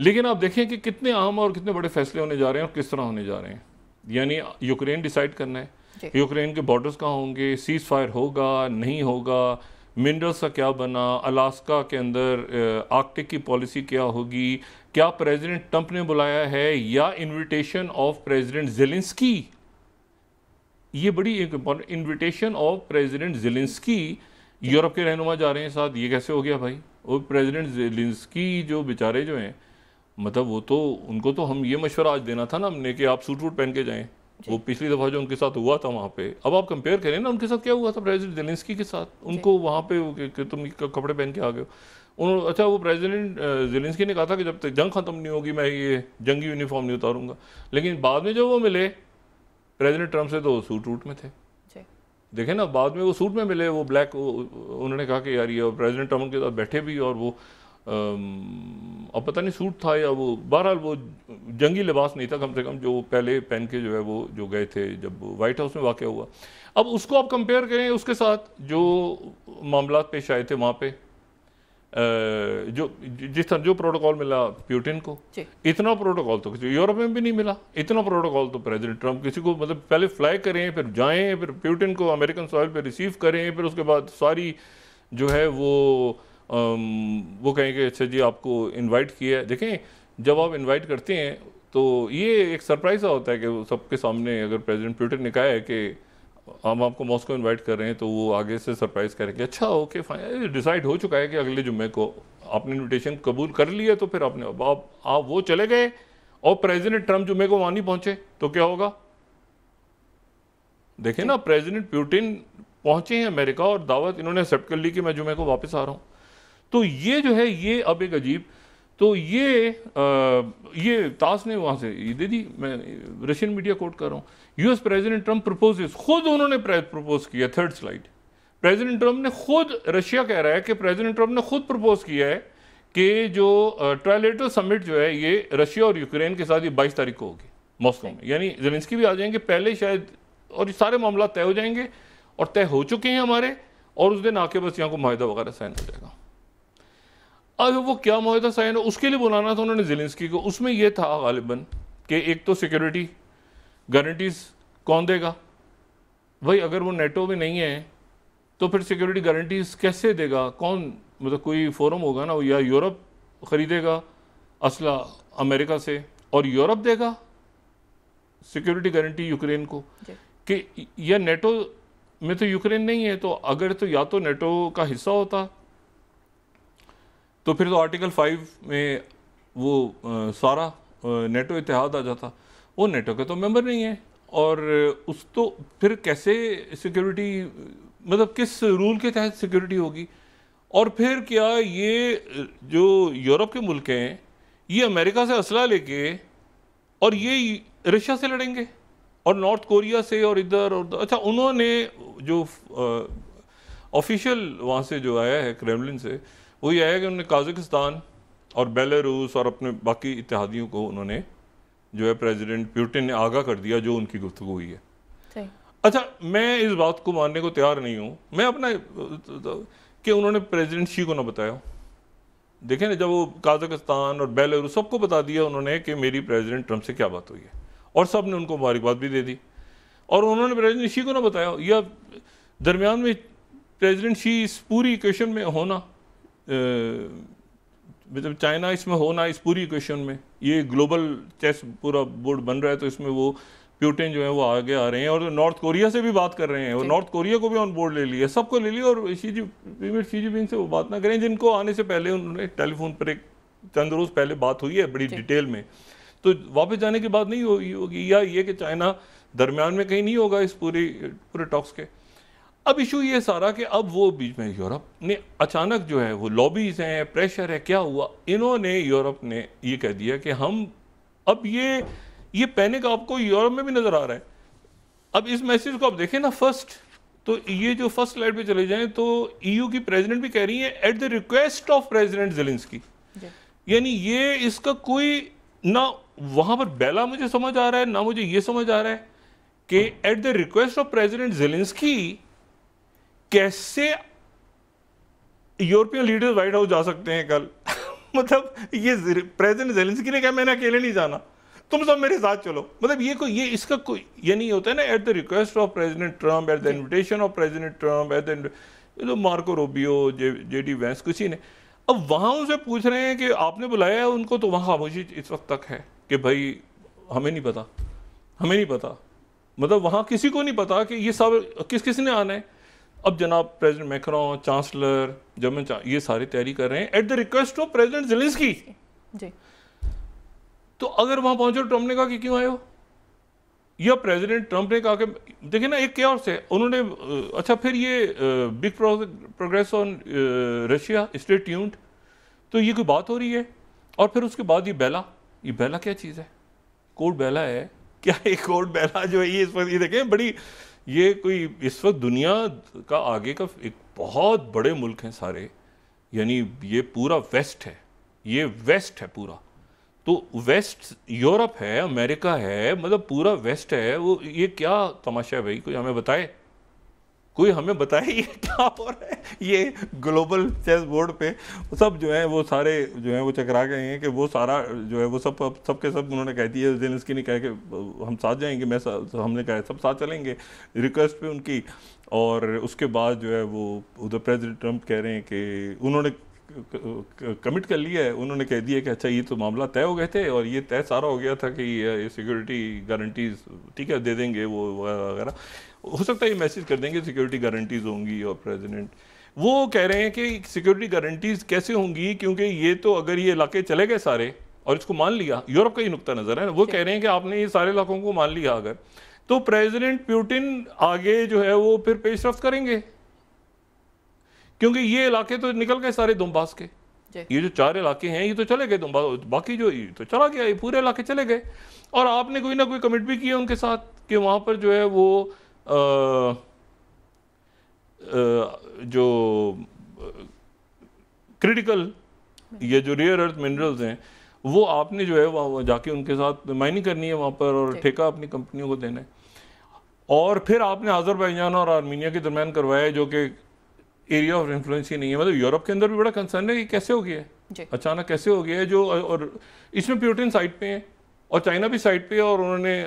S2: लेकिन आप देखें कि कितने अहम और कितने बड़े फैसले होने जा रहे हैं और किस तरह होने जा रहे हैं। यानी यूक्रेन डिसाइड करना है, यूक्रेन के बॉर्डर्स कहाँ होंगे, सीज फायर होगा नहीं होगा, मिनरल्स का क्या बना, अलास्का के अंदर आर्कटिक की पॉलिसी क्या होगी, क्या प्रेसिडेंट ट्रंप ने बुलाया है या इनविटेशन ऑफ प्रेसिडेंट ज़ेलेंस्की, ये बड़ी एक important, invitation of president Zelensky, Europe के रहनुमा जा रहे हैं साथ, ये कैसे हो गया भाई। वो प्रेसिडेंट ज़ेलेंस्की जो बेचारे जो हैं, मतलब वो तो, उनको तो हम ये मशवरा आज देना था ना हमने कि आप सूट वूट पहन के जाएं, वो पिछली दफ़ा जो उनके साथ हुआ था वहाँ पे, अब आप कंपेयर करें ना उनके साथ क्या हुआ था प्रेसिडेंट ज़ेलेंस्की के साथ, उनको वहाँ पे कि तुम कपड़े पहन के आ गए हो। उन्होंने, अच्छा वो प्रेसिडेंट ज़ेलेंस्की ने कहा था कि जब तक जंग ख़त्म नहीं होगी मैं ये जंगी यूनिफॉर्म नहीं उतारूंगा, लेकिन बाद में जब वो मिले प्रेसिडेंट ट्रंप से तो सूट वूट में थे। देखें ना, बाद में वो सूट में मिले, वो ब्लैक, उन्होंने कहा कि यार ये प्रेसिडेंट ट्रंप के साथ बैठे भी, और वो अब पता नहीं सूट था या वो, बहरहाल वो जंगी लिबास नहीं था कम से कम, जो पहले पहन के जो है वो जो गए थे जब वाइट हाउस में वाक़या हुआ। अब उसको आप कंपेयर करें उसके साथ जो मामला पेश आए थे वहाँ पे, जो जिस तरह जो प्रोटोकॉल मिला प्यूटिन को, इतना प्रोटोकॉल तो किसी यूरोप में भी नहीं मिला, इतना प्रोटोकॉल तो प्रेसिडेंट ट्रंप किसी को, मतलब पहले फ्लाई करें, फिर जाएं, फिर प्यूटिन को अमेरिकन सॉइल पे रिसीव करें, फिर उसके बाद सारी जो है वो कहेंगे अच्छा जी आपको इनवाइट किया है। देखें जब आप इनवाइट करते हैं तो ये एक सरप्राइज़ होता है कि सबके सामने अगर प्रेसिडेंट पुतिन ने कहा है कि हम आपको मॉस्को इनवाइट कर रहे हैं, तो वो आगे से सरप्राइज़ करेंगे, अच्छा ओके फाइन, डिसाइड हो चुका है कि अगले जुम्मे को आपने इनविटेशन कबूल कर लिया, तो फिर आपने आप वो चले गए और प्रेसिडेंट ट्रंप जुम्मे को वहाँ नहीं पहुँचे तो क्या होगा। देखें ना, प्रेसिडेंट पुतिन पहुँचे हैं अमेरिका और दावत इन्होंने एक्सेप्ट कर ली कि मैं जुम्मे को वापस आ रहा हूँ, तो ये जो है ये अब एक अजीब, तो ये तास ने वहाँ से ये दे दी, मैं रशियन मीडिया कोट कर रहा हूँ, यूएस प्रेसिडेंट ट्रंप प्रपोजेस, खुद उन्होंने प्रपोज किया, थर्ड स्लाइड, प्रेसिडेंट ट्रंप ने खुद, रशिया कह रहा है कि प्रेसिडेंट ट्रंप ने खुद प्रपोज किया है कि जो ट्राइलेटरल समिट जो है ये रशिया और यूक्रेन के साथ ये 22 तारीख को होगी मॉस्को में, यानी ज़ेलेंस्की भी आ जाएंगे पहले शायद, और ये सारे मामला तय हो जाएंगे और तय हो चुके हैं हमारे, और उस दिन आके बस यहाँ को माहिदा वगैरह साइन हो जाएगा। अब वो क्या माहिदा साइन हो, उसके लिए बुलाना था उन्होंने ज़ेलेंस्की को, उसमें यह था गालिबन कि एक तो सिक्योरिटी गारंटीज कौन देगा भाई, अगर वो नेटो में नहीं है तो फिर सिक्योरिटी गारंटीज कैसे देगा कौन, मतलब कोई फोरम होगा ना, या यूरोप खरीदेगा असला अमेरिका से और यूरोप देगा सिक्योरिटी गारंटी यूक्रेन को, कि या नेटो में तो यूक्रेन नहीं है, तो अगर तो या तो नेटो का हिस्सा होता तो फिर तो आर्टिकल 5 में वो सारा नेटो इत्तेहाद आ जाता, वो नेटो का तो मेंबर नहीं है, और उस तो फिर कैसे सिक्योरिटी, मतलब किस रूल के तहत सिक्योरिटी होगी। और फिर क्या ये जो यूरोप के मुल्क हैं ये अमेरिका से असला लेके और ये रशिया से लड़ेंगे और नॉर्थ कोरिया से और इधर और, अच्छा उन्होंने जो ऑफिशियल वहाँ से जो आया है क्रेमलिन से, वो ये आया कि उन्होंने काज़ाकिस्तान और बेलारूस और अपने बाकी इत्तेहादियों को उन्होंने जो है प्रेसिडेंट पुतिन ने आगाह कर दिया जो उनकी गुफ्तगू हुई है। अच्छा मैं इस बात को मानने को तैयार नहीं हूँ, मैं अपना कि उन्होंने प्रेसिडेंट शी को ना बताया। देखें ना, जब वो काज़ाकिस्तान और बेलारूस सबको बता दिया उन्होंने कि मेरी प्रेसिडेंट ट्रंप से क्या बात हुई है, और सब ने उनको मुबारकबाद भी दे दी, और उन्होंने प्रेसिडेंट शी को ना बताया, या दरमियान में प्रेसिडेंट शी इस पूरी इक्वेशन में होना, मतलब चाइना इसमें होना इस पूरी इक्वेशन में, ये ग्लोबल चेस पूरा बोर्ड बन रहा है, तो इसमें वो पुतिन जो है वो आगे आ रहे हैं, और नॉर्थ कोरिया से भी बात कर रहे हैं, और नॉर्थ कोरिया को भी ऑन बोर्ड ले लिया, सबको ले लिया, और शी जिनपिंग से वो बात ना करें जिनको आने से पहले उन्होंने टेलीफोन पर एक चंद रोज़ पहले बात हुई है बड़ी डिटेल में, तो वापस जाने की बात नहीं होगी, या ये कि चाइना दरमियान में कहीं नहीं होगा इस पूरे टॉक्स के। अब इशू ये सारा कि अब वो बीच में यूरोप ने अचानक जो है वो लॉबीज हैं, प्रेशर है, क्या हुआ, इन्होंने यूरोप ने ये कह दिया कि हम अब ये पैनिक आपको यूरोप में भी नजर आ रहा है। अब इस मैसेज को आप देखें ना, फर्स्ट तो ये जो फर्स्ट स्लाइड पे चले जाएं तो ईयू की प्रेसिडेंट भी कह रही है eight the request of president Zelensky, यानी ये इसका कोई ना वहां पर बेला मुझे समझ आ रहा है ना मुझे ये समझ आ रहा है कि eight the request of president Zelensky कैसे यूरोपियन लीडर्स व्हाइट हाउस जा सकते हैं कल। मतलब ये प्रेसिडेंट ज़ेलेंस्की ने कहा मैंने अकेले नहीं जाना, तुम सब मेरे साथ चलो। मतलब ये इसका कोई ये नहीं होता है ना, eight the request of president Trump, at the invitation of president Trump, at the Marco Rubio, JD Vance, किसी ने। अब वहां उनसे पूछ रहे हैं कि आपने बुलाया है उनको, तो वहां खामोशी इस वक्त तक है कि भाई हमें नहीं पता, हमें नहीं पता। मतलब वहां किसी को नहीं पता कि ये सब किस ने आना है। अब जनाब प्रेसिडेंट मैक्रोन, चांसलर, जर्मन ये सारी तैयारी कर रहे हैं at the request of president Zelensky ji. तो अगर वहां पहुंचे ट्रम्प ने कहा कि क्यों आए हो, या प्रेसिडेंट ट्रम्प ने कहा कि देखिए ना एक क्या से उन्होंने अच्छा फिर ये big progress on Russia stay tuned, तो ये कोई बात हो रही है। और फिर उसके बाद ये बेला क्या चीज़ है, कोड बेला है क्या, एक कोड बेला जो है ये इस वक्त ये देखें बड़ी, ये कोई इस वक्त दुनिया का आगे का एक बहुत बड़े मुल्क हैं सारे, यानी ये पूरा वेस्ट है, ये वेस्ट है पूरा, तो वेस्ट यूरोप है, अमेरिका है, मतलब पूरा वेस्ट है। वो ये क्या तमाशा है भाई, कोई हमें बताए, कोई हमें बताए ये क्या हो रहा है। ये ग्लोबल चेस बोर्ड पे सब जो है वो सारे जो है वो चकरा गए हैं कि वो सारा जो है वो सब के सब उन्होंने कह दिया, ज़ेलेंस्की ने कहा कि हम साथ जाएंगे, हमने कहा सब साथ चलेंगे रिक्वेस्ट पे उनकी। और उसके बाद जो है वो उधर प्रेसिडेंट ट्रम्प कह रहे हैं कि उन्होंने कमिट कर लिया है, उन्होंने कह दिया कि अच्छा ये तो मामला तय हो गए थे और ये तय सारा हो गया था कि ये सिक्योरिटी गारंटीज ठीक है दे देंगे वो वगैरह, हो सकता है ये मैसेज कर देंगे सिक्योरिटी गारंटीज होंगी। और प्रेसिडेंट वो कह रहे हैं कि सिक्योरिटी गारंटीज कैसे होंगी, क्योंकि ये तो अगर ये इलाके चले गए सारे और इसको मान लिया, यूरोप का ही नुक्ता नजर है, वो कह रहे हैं कि आपने ये सारे इलाकों को मान लिया अगर, तो प्रेसिडेंट पुतिन आगे जो है वो फिर पेशरफ्त करेंगे, क्योंकि ये इलाके तो निकल गए सारे दोनबास के, ये जो 4 इलाके हैं ये तो चले गए दोनबास, बाकी जो ये तो चला गया, ये पूरे इलाके चले गए। और आपने कोई ना कोई कमिट भी किया उनके साथ कि वहां पर जो है वो जो क्रिटिकल ये जो रेयर अर्थ मिनरल्स हैं वो आपने जो है वहाँ जाके उनके साथ माइनिंग करनी है वहाँ पर, और ठेका अपनी कंपनियों को देना है। और फिर आपने अज़रबैजान और आर्मीनिया के दरमियान करवाया जो कि एरिया ऑफ इन्फ्लुएंस ही नहीं है। मतलब यूरोप के अंदर भी बड़ा कंसर्न है कि कैसे हो गया है, अचानक कैसे हो गया है जो, और इसमें पुतिन साइड पे है और चाइना भी साइड पे है, और उन्होंने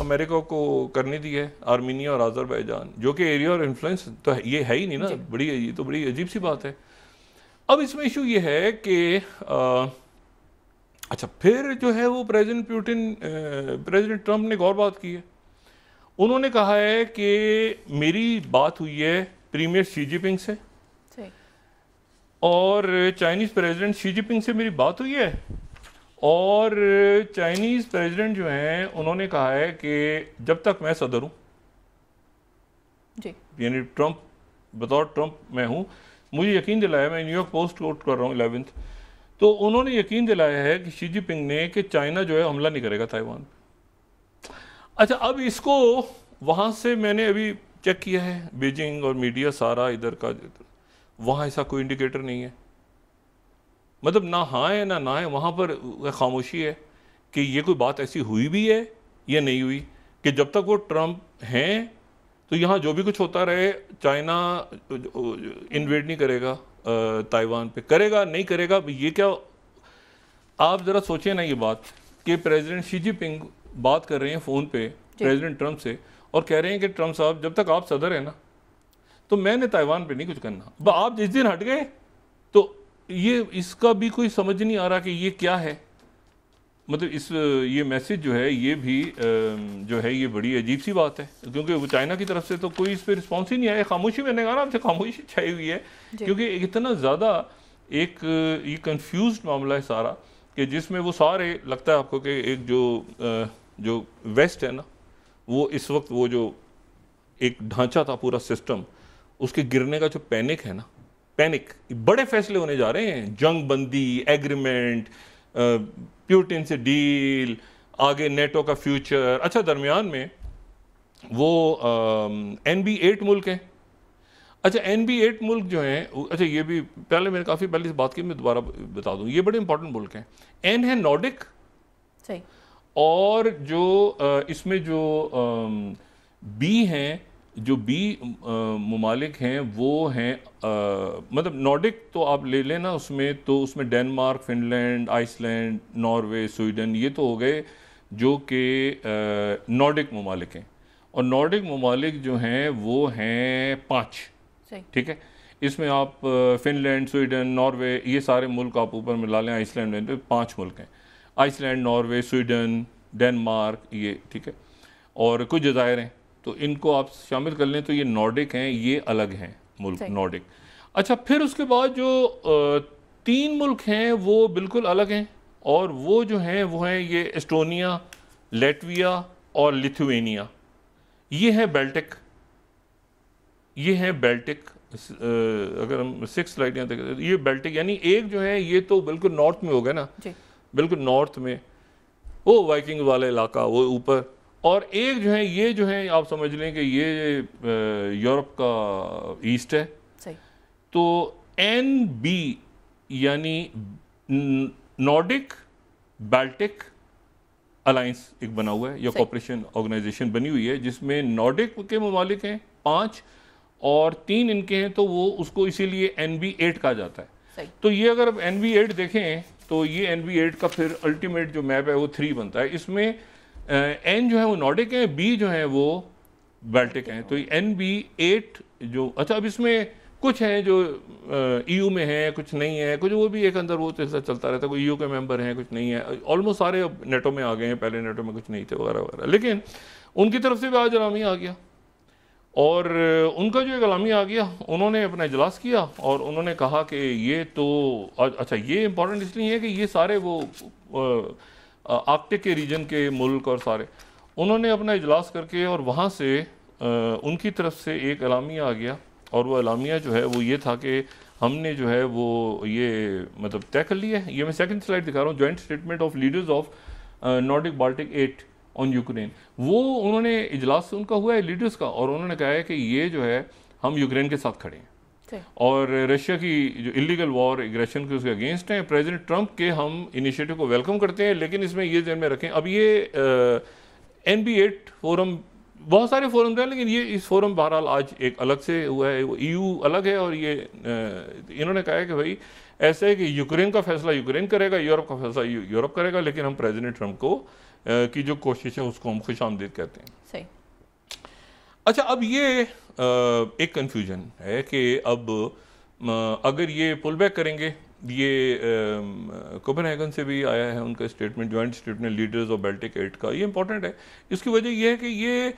S2: अमेरिका को करने दी है आर्मीनिया और अज़रबैजान, जो कि एरिया ऑफ इन्फ्लुएंस तो ये है ही नहीं ना, बड़ी ये तो बड़ी अजीब सी बात है। अब इसमें इशू ये है कि अच्छा फिर जो है वो प्रेसिडेंट ट्रम्प ने एक और बात की है, उन्होंने कहा है कि मेरी बात हुई है प्रीमियर शी जिनपिंग से और चाइनीज़ प्रेसिडेंट शी जिनपिंग से मेरी बात हुई है, और चाइनीज़ प्रेसिडेंट जो हैं उन्होंने कहा है कि जब तक मैं सदर हूँ, यानी ट्रम्प बतौर ट्रम्प मैं हूँ, मुझे यकीन दिलाया, मैं न्यूयॉर्क पोस्ट कोट कर रहा हूँ 11th, तो उन्होंने यकीन दिलाया है कि शी जिनपिंग ने कि चाइना जो है हमला नहीं करेगा ताइवान। अच्छा अब इसको वहाँ से मैंने अभी चेक किया है, बीजिंग और मीडिया सारा इधर का, वहाँ ऐसा कोई इंडिकेटर नहीं है, मतलब ना हाँ है ना है, वहाँ पर खामोशी है कि ये कोई बात ऐसी हुई भी है या नहीं हुई, कि जब तक वो ट्रम्प हैं तो यहाँ जो भी कुछ होता रहे, चाइना इन्वेड नहीं करेगा ताइवान पे, करेगा नहीं करेगा ये क्या। आप ज़रा सोचें ना ये बात कि प्रेसिडेंट शी जिनपिंग बात कर रहे हैं फ़ोन पे प्रेसिडेंट ट्रम्प से और कह रहे हैं कि ट्रम्प साहब जब तक आप सदर हैं ना तो मैंने ताइवान पे नहीं कुछ करना, आप जिस दिन हट गए तो ये इसका भी कोई समझ नहीं आ रहा कि ये क्या है। मतलब ये मैसेज जो है ये भी जो है ये बड़ी अजीब सी बात है, क्योंकि वो चाइना की तरफ से तो कोई इस पर रिस्पॉन्स ही नहीं आया, खामोशी, मैंने कहा ना आपसे खामोशी छाई हुई है, क्योंकि इतना ज़्यादा एक ये कंफ्यूज्ड मामला है सारा। कि जिसमें वो सारे लगता है आपको कि एक जो वेस्ट है ना, वो इस वक्त वो जो एक ढांचा था पूरा सिस्टम, उसके गिरने का जो पैनिक है ना, पैनिक, बड़े फैसले होने जा रहे हैं, जंग बंदी, एग्रीमेंट, प्यूटिन से डील, आगे नेटो का फ्यूचर। अच्छा, दरमियान में वो NB8 मुल्क हैं। अच्छा, NB8 मुल्क जो हैं, अच्छा ये भी पहले मैंने काफ़ी पहले इस बात की, मैं दोबारा बता दूं, ये बड़े इंपॉर्टेंट मुल्क हैं। N है नॉर्डिक,
S1: सही,
S2: और जो इसमें जो B हैं, जो B ममालिक हैं वो हैं, मतलब नॉर्डिक तो आप ले लेना उसमें, तो उसमें Denmark, Finland, Iceland, Norway, Sweden, ये तो हो गए जो कि नॉर्डिक ममालिक हैं। और नॉर्डिक ममालिक जो हैं वो हैं 5, ठीक है। इसमें आप फिनलैंड, स्वीडन, नॉर्वे, ये सारे मुल्क आप ऊपर मिला लें, आइसलैंड में, तो 5 मुल्क हैं। आइसलैंड, नॉर्वे, स्वीडन, डेनमार्क, ये ठीक है, और कुछ जज़ायर हैं, तो इनको आप शामिल कर लें, तो ये नॉर्डिक हैं, ये अलग हैं मुल्क नॉर्डिक। अच्छा, फिर उसके बाद जो 3 मुल्क हैं वो बिल्कुल अलग हैं, और वो जो हैं वो हैं ये एस्टोनिया, लैटविया और लिथुएनिया। ये है बेल्टिक, ये है बेल्टिक। अगर हम 6 स्लाइड यहाँ देखें, ये बेल्टिक, यानी एक जो है ये तो बिल्कुल नॉर्थ में हो गया ना, बिल्कुल नॉर्थ में, वो वाइकिंग वाला इलाका वो ऊपर, और एक जो है ये जो है आप समझ लें कि ये यूरोप का ईस्ट है।
S1: सही।
S2: तो NB यानी नॉर्डिक बाल्टिक अलायंस एक बना हुआ है, या कॉपरेशन ऑर्गेनाइजेशन बनी हुई है, जिसमें नॉर्डिक के ममालिक हैं 5 और 3 इनके हैं, तो वो उसको इसीलिए NB8 कहा जाता है। तो ये अगर आप NB8 देखें तो ये NB8 का फिर अल्टीमेट जो मैप है वो 3 बनता है। इसमें N जो है वो नॉर्डिक है, B जो है वो बाल्टिक हैं, तो NB8 जो, अच्छा अब इसमें कुछ हैं जो EU में हैं, कुछ नहीं है, कुछ वो भी एक अंदर वो चलता रहता है, कोई EU के मेंबर हैं, कुछ नहीं है, ऑलमोस्ट सारे अब नेटो में आ गए हैं, पहले नेटो में कुछ नहीं थे वगैरह वगैरह, लेकिन उनकी तरफ से भी आज एलामिया आ गया, और उनका जो एक एलामिया आ गया, उन्होंने अपना इजलास किया और उन्होंने कहा कि ये तो, अच्छा ये इंपॉर्टेंट इसलिए है कि ये सारे वो आर्कटिक के रीजन के मुल्क और सारे, उन्होंने अपना इजलास करके और वहाँ से उनकी तरफ से एक एलामिया आ गया, और वो एलामिया जो है वो ये था कि हमने जो है वो ये मतलब तय कर लिया है। ये मैं सेकंड स्लाइड दिखा रहा हूँ, joint statement of leaders of Nordic Baltic 8 on Ukraine. वो उन्होंने इजलास से उनका हुआ है लीडर्स का, और उन्होंने कहा है कि ये जो है हम यूक्रेन के साथ खड़े हैं और रशिया की जो इलीगल वॉर एग्रेशन के उसके अगेंस्ट हैं। प्रेसिडेंट ट्रंप के हम इनिशिएटिव को वेलकम करते हैं, लेकिन इसमें ये ध्यान में रखें, अब ये NB8 फोरम, बहुत सारे फोरम हैं, लेकिन ये इस फोरम बहरहाल आज एक अलग से हुआ है, वो EU अलग है, और ये इन्होंने कहा है कि भाई ऐसा है कि यूक्रेन का फैसला यूक्रेन करेगा, यूरोप का फैसला यूरोप करेगा, लेकिन हम प्रेसिडेंट ट्रंप को की जो कोशिश है उसको हम खुशामदीद कहते हैं।
S1: सही।
S2: अच्छा, अब ये एक कन्फ्यूजन है कि अब अगर ये पुल बैक करेंगे, ये कोपेनहेगन से भी आया है उनका statement, joint statement leaders of Baltic 8 का, ये इंपॉर्टेंट है। इसकी वजह ये है कि ये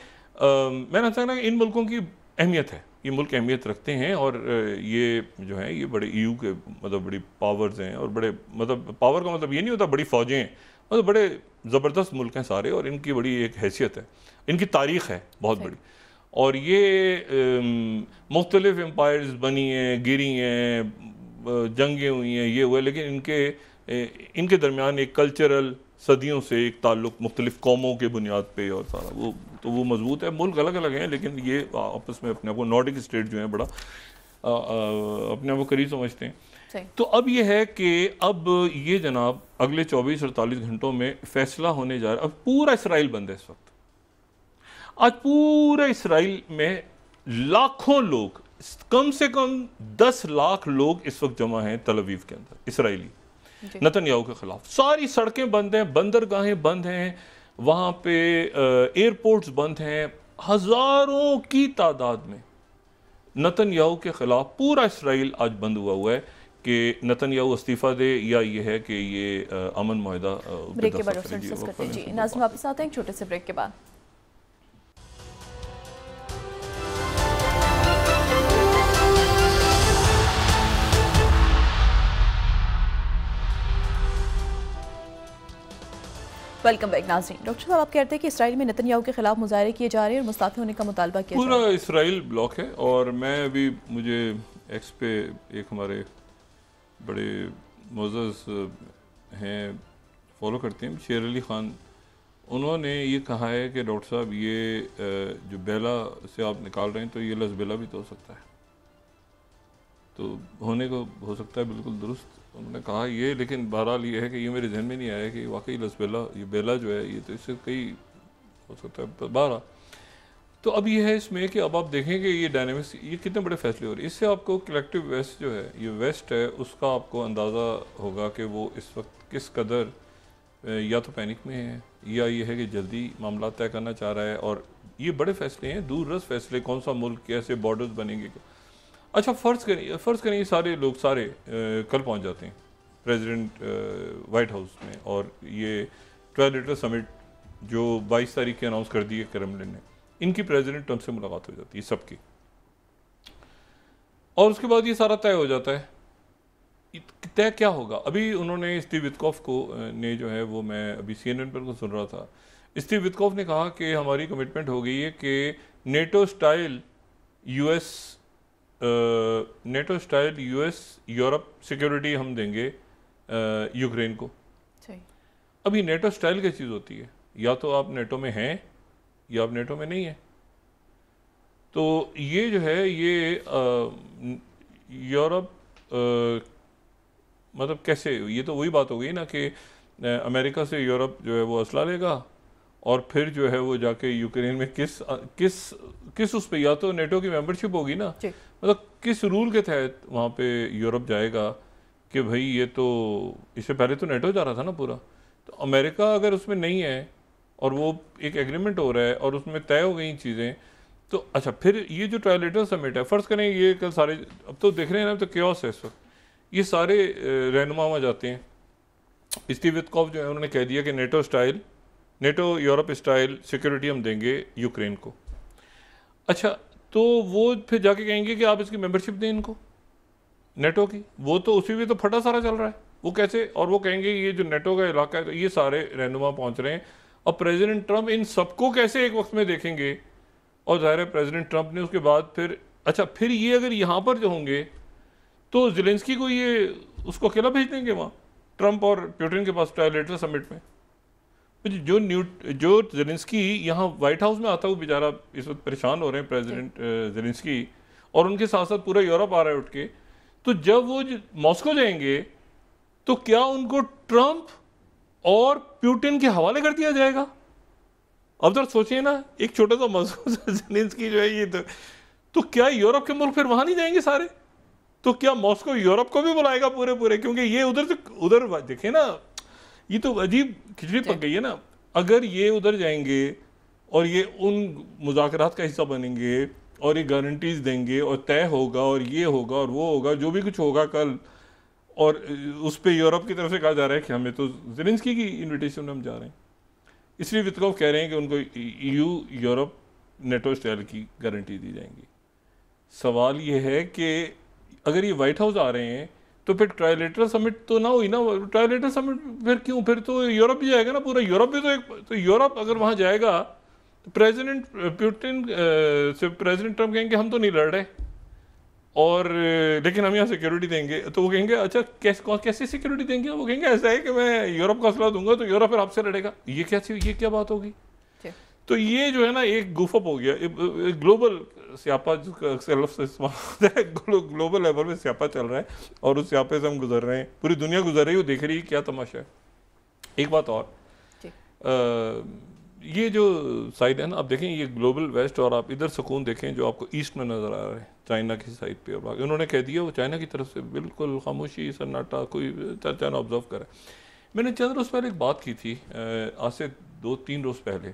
S2: मैंने समझा इन मुल्कों की अहमियत है, ये मुल्क अहमियत रखते हैं, और ये जो है ये बड़े EU के मतलब बड़ी पावर्स हैं, और बड़े मतलब पावर का मतलब ये नहीं होता बड़ी फ़ौजें हैं, मतलब बड़े ज़बरदस्त मुल्क हैं सारे, और इनकी बड़ी एक हैसियत है, इनकी तारीख़ है बहुत बड़ी, और ये मुख्तलिफ एम्पायर्स बनी हैं, गिरी हैं, जंगें हुई हैं, ये हुआ, लेकिन इनके दरमियान एक कल्चरल सदियों से एक ताल्लुक़ मुख्तलिफ कौमों के बुनियाद पे, और सारा वो तो वो मजबूत है। मुल्क अलग अलग हैं, लेकिन ये आपस में अपने आप को नॉर्डिक स्टेट जो है बड़ा अपने आप को करीब समझते हैं। तो अब ये है कि अब ये जनाब अगले 24-48 घंटों में फैसला होने जा रहा है। अब पूरा इसराइल बंद है इस वक्त, आज पूरा इसराइल में लाखों लोग, कम से कम 10 लाख लोग इस वक्त जमा हैं तल अवीव के अंदर, इसराइली नेतन्याहू के खिलाफ। सारी सड़कें बंद हैं, बंदरगाहें बंद हैं, वहाँ पे एयरपोर्ट्स बंद हैं, हज़ारों की तादाद में नेतन्याहू के खिलाफ पूरा इसराइल आज बंद हुआ है कि नेतन्याहू इस्तीफ़ा दे, या ये है कि ये अमन मुआहदा।
S1: ब्रेक के बाद डिस्कस करते हैं जी। नाज़रीन वापस आते हैं एक छोटे से ब्रेक के बाद। वेलकम बैक नाज़रीन। डॉक्टर साहब, आप कहते हैं कि इसराइल में नेतन्याहू के खिलाफ मुजाहरे किए जा रहे हैं और मुस्तफ़ी होने का मुतालबा किया जा रहा है।
S2: पूरा इसराइल ब्लॉक है। और मैं अभी मुझे एक्स पे एक हमारे बड़े मोअज़्ज़ज़ हैं, फॉलो करते हैं, शेर अली ख़ान, उन्होंने ये कहा है कि डॉक्टर साहब ये जो बेला से आप निकाल रहे हैं तो ये लज़बेला भी तो हो सकता है, तो होने को हो सकता है, बिल्कुल दुरुस्त उन्होंने कहा ये। लेकिन बहरहाल ये है कि ये मेरे जहन में नहीं आया कि वाकई लज़बेला, ये बेला जो है ये तो इससे कई हो सकता है बहरहाल। तो अब ये है इसमें कि अब आप देखें कि ये डायनेमिक्स, ये कितने बड़े फैसले हो रहे हैं। इससे आपको कलेक्टिव वेस्ट जो है, ये वेस्ट है, उसका आपको अंदाज़ा होगा कि वो इस वक्त किस कदर या तो पैनिक में है या ये है कि जल्दी मामला तय करना चाह रहा है। और ये बड़े फैसले हैं, दूर रस फैसले, कौन सा मुल्क, कैसे बॉर्डर्स बनेंगे। अच्छा फ़र्ज़ करें ये सारे लोग कल पहुंच जाते हैं प्रेसिडेंट वाइट हाउस में, और ये 12 लीटर समिट जो 22 तारीख की अनाउंस कर दी है क्रेमलिन ने, इनकी प्रेसिडेंट ट्रंप से मुलाकात हो जाती है सबकी, और उसके बाद ये सारा तय हो जाता है। तय क्या होगा? अभी उन्होंने स्टीव वित्कॉफ को ने जो है वो, मैं अभी CNN पर सुन रहा था, स्टीव वित्कॉफ ने कहा कि हमारी कमिटमेंट हो गई है कि NATO style US Europe security हम देंगे यूक्रेन को। अभी नेटो स्टाइल क्या चीज़ होती है? या तो आप नेटो में हैं या आप नेटो में नहीं हैं। तो ये जो है ये यूरोप मतलब कैसे, ये तो वही बात हो गई ना कि अमेरिका से यूरोप जो है वो असला लेगा और फिर जो है वो जाके यूक्रेन में किस उस पे, या तो नेटो की मेंबरशिप होगी ना, मतलब किस रूल के तहत वहाँ पे यूरोप जाएगा कि भाई ये तो, इससे पहले तो नेटो जा रहा था ना पूरा। तो अमेरिका अगर उसमें नहीं है और वो एक एग्रीमेंट हो रहा है और उसमें तय हो गई चीज़ें, तो अच्छा फिर ये जो ट्रायलेटरल समिट है, फ़र्ज़ करें ये कल सारे, अब तो देख रहे हैं ना, तो क्योस है इस वक्त, ये सारे रहनुमा वहाँ जाते हैं। स्टीव वित्कॉफ जो है उन्होंने कह दिया कि नेटो यूरोप स्टाइल सिक्योरिटी हम देंगे यूक्रेन को। अच्छा, तो वो फिर जाके कहेंगे कि आप इसकी मेंबरशिप दें इनको नेटो की, वो तो उसी में तो फटा सारा चल रहा है, वो कैसे? और वो कहेंगे ये जो नेटो का इलाका है, तो ये सारे रहनुमा पहुँच रहे हैं। और प्रेसिडेंट ट्रंप इन सबको कैसे एक वक्त में देखेंगे? और ज़ाहिर है प्रेसिडेंट ट्रंप ने उसके बाद फिर, अच्छा फिर ये अगर यहाँ पर जो होंगे तो ज़ेलेंस्की को ये उसको अकेला भेज देंगे वहाँ ट्रंप और पुतिन के पास ट्रायलेटरल समिट में। जो ज़ेलेंस्की यहाँ वाइट हाउस में आता है, वो बेचारा इस वक्त परेशान हो रहे हैं प्रेसिडेंट ज़ेलेंस्की, और उनके साथ साथ पूरा यूरोप आ रहा है उठ के। तो जब वो मॉस्को जाएंगे तो क्या उनको ट्रंप और पुतिन के हवाले कर दिया जाएगा? अब जरा सोचिए ना, एक छोटा सा मॉस्को ज़ेलेंस्की जो है ये, तो क्या यूरोप के मुल्क फिर वहाँ नहीं जाएंगे सारे? तो क्या मॉस्को यूरोप को भी बुलाएगा पूरे? क्योंकि ये उधर से उधर देखे ना, ये तो अजीब खिचड़ी पक गई है ना। अगर ये उधर जाएंगे और ये उन मुज़ाकरात का हिस्सा बनेंगे और ये गारंटीज देंगे और तय होगा और ये होगा और वो होगा, जो भी कुछ होगा कल, और उस पर यूरोप की तरफ से कहा जा रहा है कि हमें तो ज़ेलेंस्की की इन्विटेशन में हम जा रहे हैं, इसलिए वित्कॉफ कह रहे हैं कि उनको यूरोप नेटो स्टाइल की गारंटी दी जाएंगी। सवाल ये है कि अगर ये वाइट हाउस आ रहे हैं तो फिर ट्रायलेटरल समिट तो ना हुई ना, ट्रायलेटरल समिट फिर क्यों? फिर तो यूरोप भी जाएगा ना, पूरा यूरोप भी तो यूरोप अगर वहाँ जाएगा तो प्रेसिडेंट पुतिन से प्रेसिडेंट ट्रंप कहेंगे हम तो नहीं लड़ रहे, और लेकिन हम यहाँ सिक्योरिटी देंगे। तो वो कहेंगे अच्छा कैसे सिक्योरिटी देंगे? वो कहेंगे ऐसा है कि मैं यूरोप का असला दूंगा तो यूरोप फिर आपसे लड़ेगा। ये क्या बात होगी? तो ये जो है ना एक गुफअप हो गया, ग्लोबल स्यापा जिसका लफ्ज़ इस्तेमाल होता है, ग्लोबल लेवल में स्यापा चल रहा है और उस स्यापे से हम गुजर रहे हैं, पूरी दुनिया गुजर रही है, वो देख रही है क्या तमाशा है। एक बात और, ये जो साइड है ना, आप देखें ये ग्लोबल वेस्ट, और आप इधर सुकून देखें जो आपको ईस्ट में नज़र आ रहा है चाइना की साइड पे, और उन्होंने कह दिया वो चाइना की तरफ से बिल्कुल खामोशी सन्नाटा, कोई चर्चा ना ऑब्जर्व करे। मैंने चंद रोज़ पहले एक बात की थी, आज से 2-3 रोज़ पहले,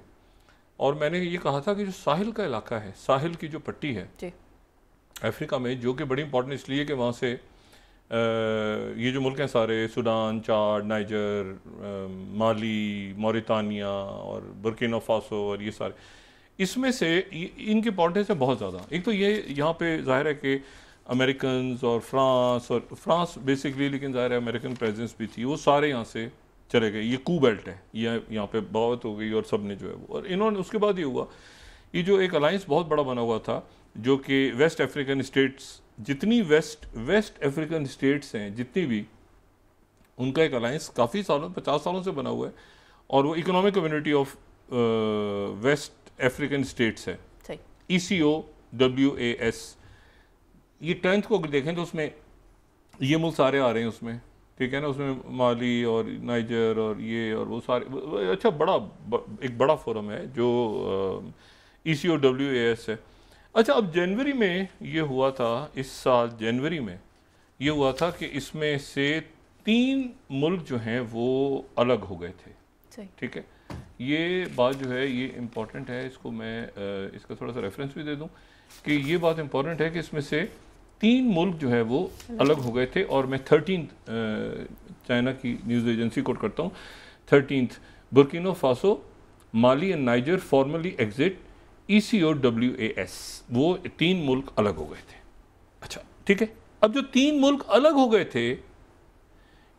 S2: और मैंने ये कहा था कि जो साहिल का इलाका है, साहिल की जो पट्टी है अफ्रीका में, जो कि बड़ी इंपॉर्टेंट इसलिए कि वहाँ से ये जो मुल्क हैं सारे, सूडान, चाड, नाइजर, माली, मौरितानिया और बुर्किना फासो, और ये सारे, इसमें से इनकी इंपॉर्टेंस है बहुत ज़्यादा। एक तो ये यहाँ पे ज़ाहिर है कि अमेरिकन और फ्रांस बेसिकली, लेकिन ज़ाहिर है अमेरिकन प्रेजेंस भी थी, वो सारे यहाँ से चले गए, ये कू बेल्ट है, ये यहाँ पे बगावत हो गई और सब ने जो है वो, और इन्होंने उसके बाद ये हुआ, ये जो एक अलायंस बहुत बड़ा बना हुआ था जो कि वेस्ट अफ्रीकन स्टेट्स, जितनी वेस्ट अफ्रीकन स्टेट्स हैं जितनी भी, उनका एक अलायंस काफ़ी सालों 50 सालों से बना हुआ है, और वो economic community of west African states है, ECOWAS। ये 10th को अगर देखें तो उसमें ये मुल्क सारे आ रहे हैं उसमें, ठीक है ना, उसमें माली और नाइजर और ये और वो सारे, अच्छा एक बड़ा फोरम है जो ECOWAS है। अच्छा, अब जनवरी में ये हुआ था, इस साल जनवरी में ये हुआ था कि इसमें से 3 मुल्क जो हैं वो अलग हो गए थे, ठीक है। ये बात जो है ये इम्पॉर्टेंट है, इसको मैं इसका थोड़ा सा रेफरेंस भी दे दूं कि ये बात इम्पॉर्टेंट है कि इसमें से 3 मुल्क जो है वो अलग हो गए थे, और मैं 13th चाइना की न्यूज़ एजेंसी कोट करता हूँ, 13th Burkina Faso, Mali and niger formally exit ECOWAS, वो 3 मुल्क अलग हो गए थे। अच्छा ठीक है, अब जो 3 मुल्क अलग हो गए थे,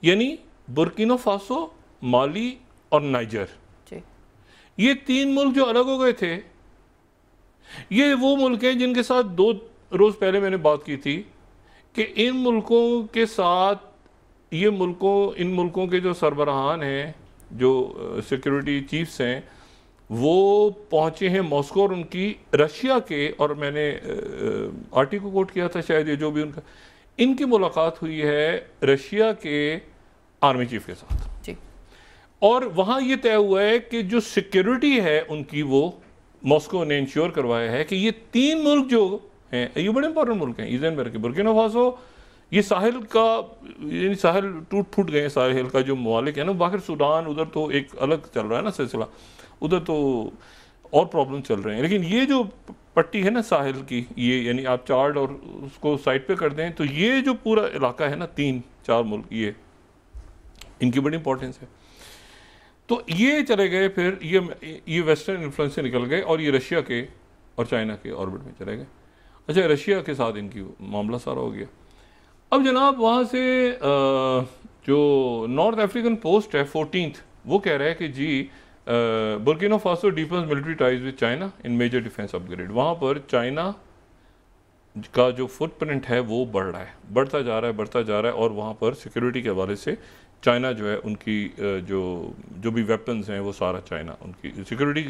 S2: यानी बुर्किना फासो, माली और नाइजर, ये 3 मुल्क जो अलग हो गए थे, ये वो मुल्क हैं जिनके साथ 2 रोज़ पहले मैंने बात की थी कि इन मुल्कों के साथ, इन मुल्कों के जो सरबराहान हैं, जो सिक्योरिटी चीफ्स हैं, वो पहुंचे हैं मॉस्को, और उनकी रशिया के, और मैंने आर्टिकल को कोट किया था शायद, ये जो भी उनका, इनकी मुलाकात हुई है रशिया के आर्मी चीफ के साथ, और वहाँ ये तय हुआ है कि जो सिक्योरिटी है उनकी, वो मॉस्को ने इंश्योर करवाया है कि ये 3 मुल्क जो हैं, ये बड़े इंपॉर्टेंट मुल्क हैं, ईज़न के बुर्किना फासो, ये साहिल का, यानी साहिल टूट फूट गए, साहिल का जो ममालिक है ना, बाहर सूडान, उधर तो एक अलग चल रहा है ना सिलसिला, उधर तो और प्रॉब्लम चल रहे हैं, लेकिन ये जो पट्टी है ना साहिल की, ये यानी आप चार्ट और उसको साइड पे कर दें तो ये जो पूरा इलाका है ना, 3-4 मुल्क, ये इनकी बड़ी इंपॉर्टेंस है। तो ये चले गए, फिर ये वेस्टर्न इन्फ्लुएंस से निकल गए और ये रशिया के और चाइना के ऑर्बिट में चले गए। अच्छा, रशिया के साथ इनकी मामला सारा हो गया। अब जनाब वहाँ से जो नॉर्थ अफ्रीकन पोस्ट है 14th, वो कह रहा है कि जी Burkina Faso deepens military ties with China in major defence upgrade. वहाँ पर चाइना का जो फुटप्रिंट है वो बढ़ रहा है, बढ़ता जा रहा है, और वहाँ पर सिक्योरिटी के हवाले से चाइना जो है, उनकी जो भी वेपन्स हैं वो सारा चाइना, उनकी सिक्योरिटी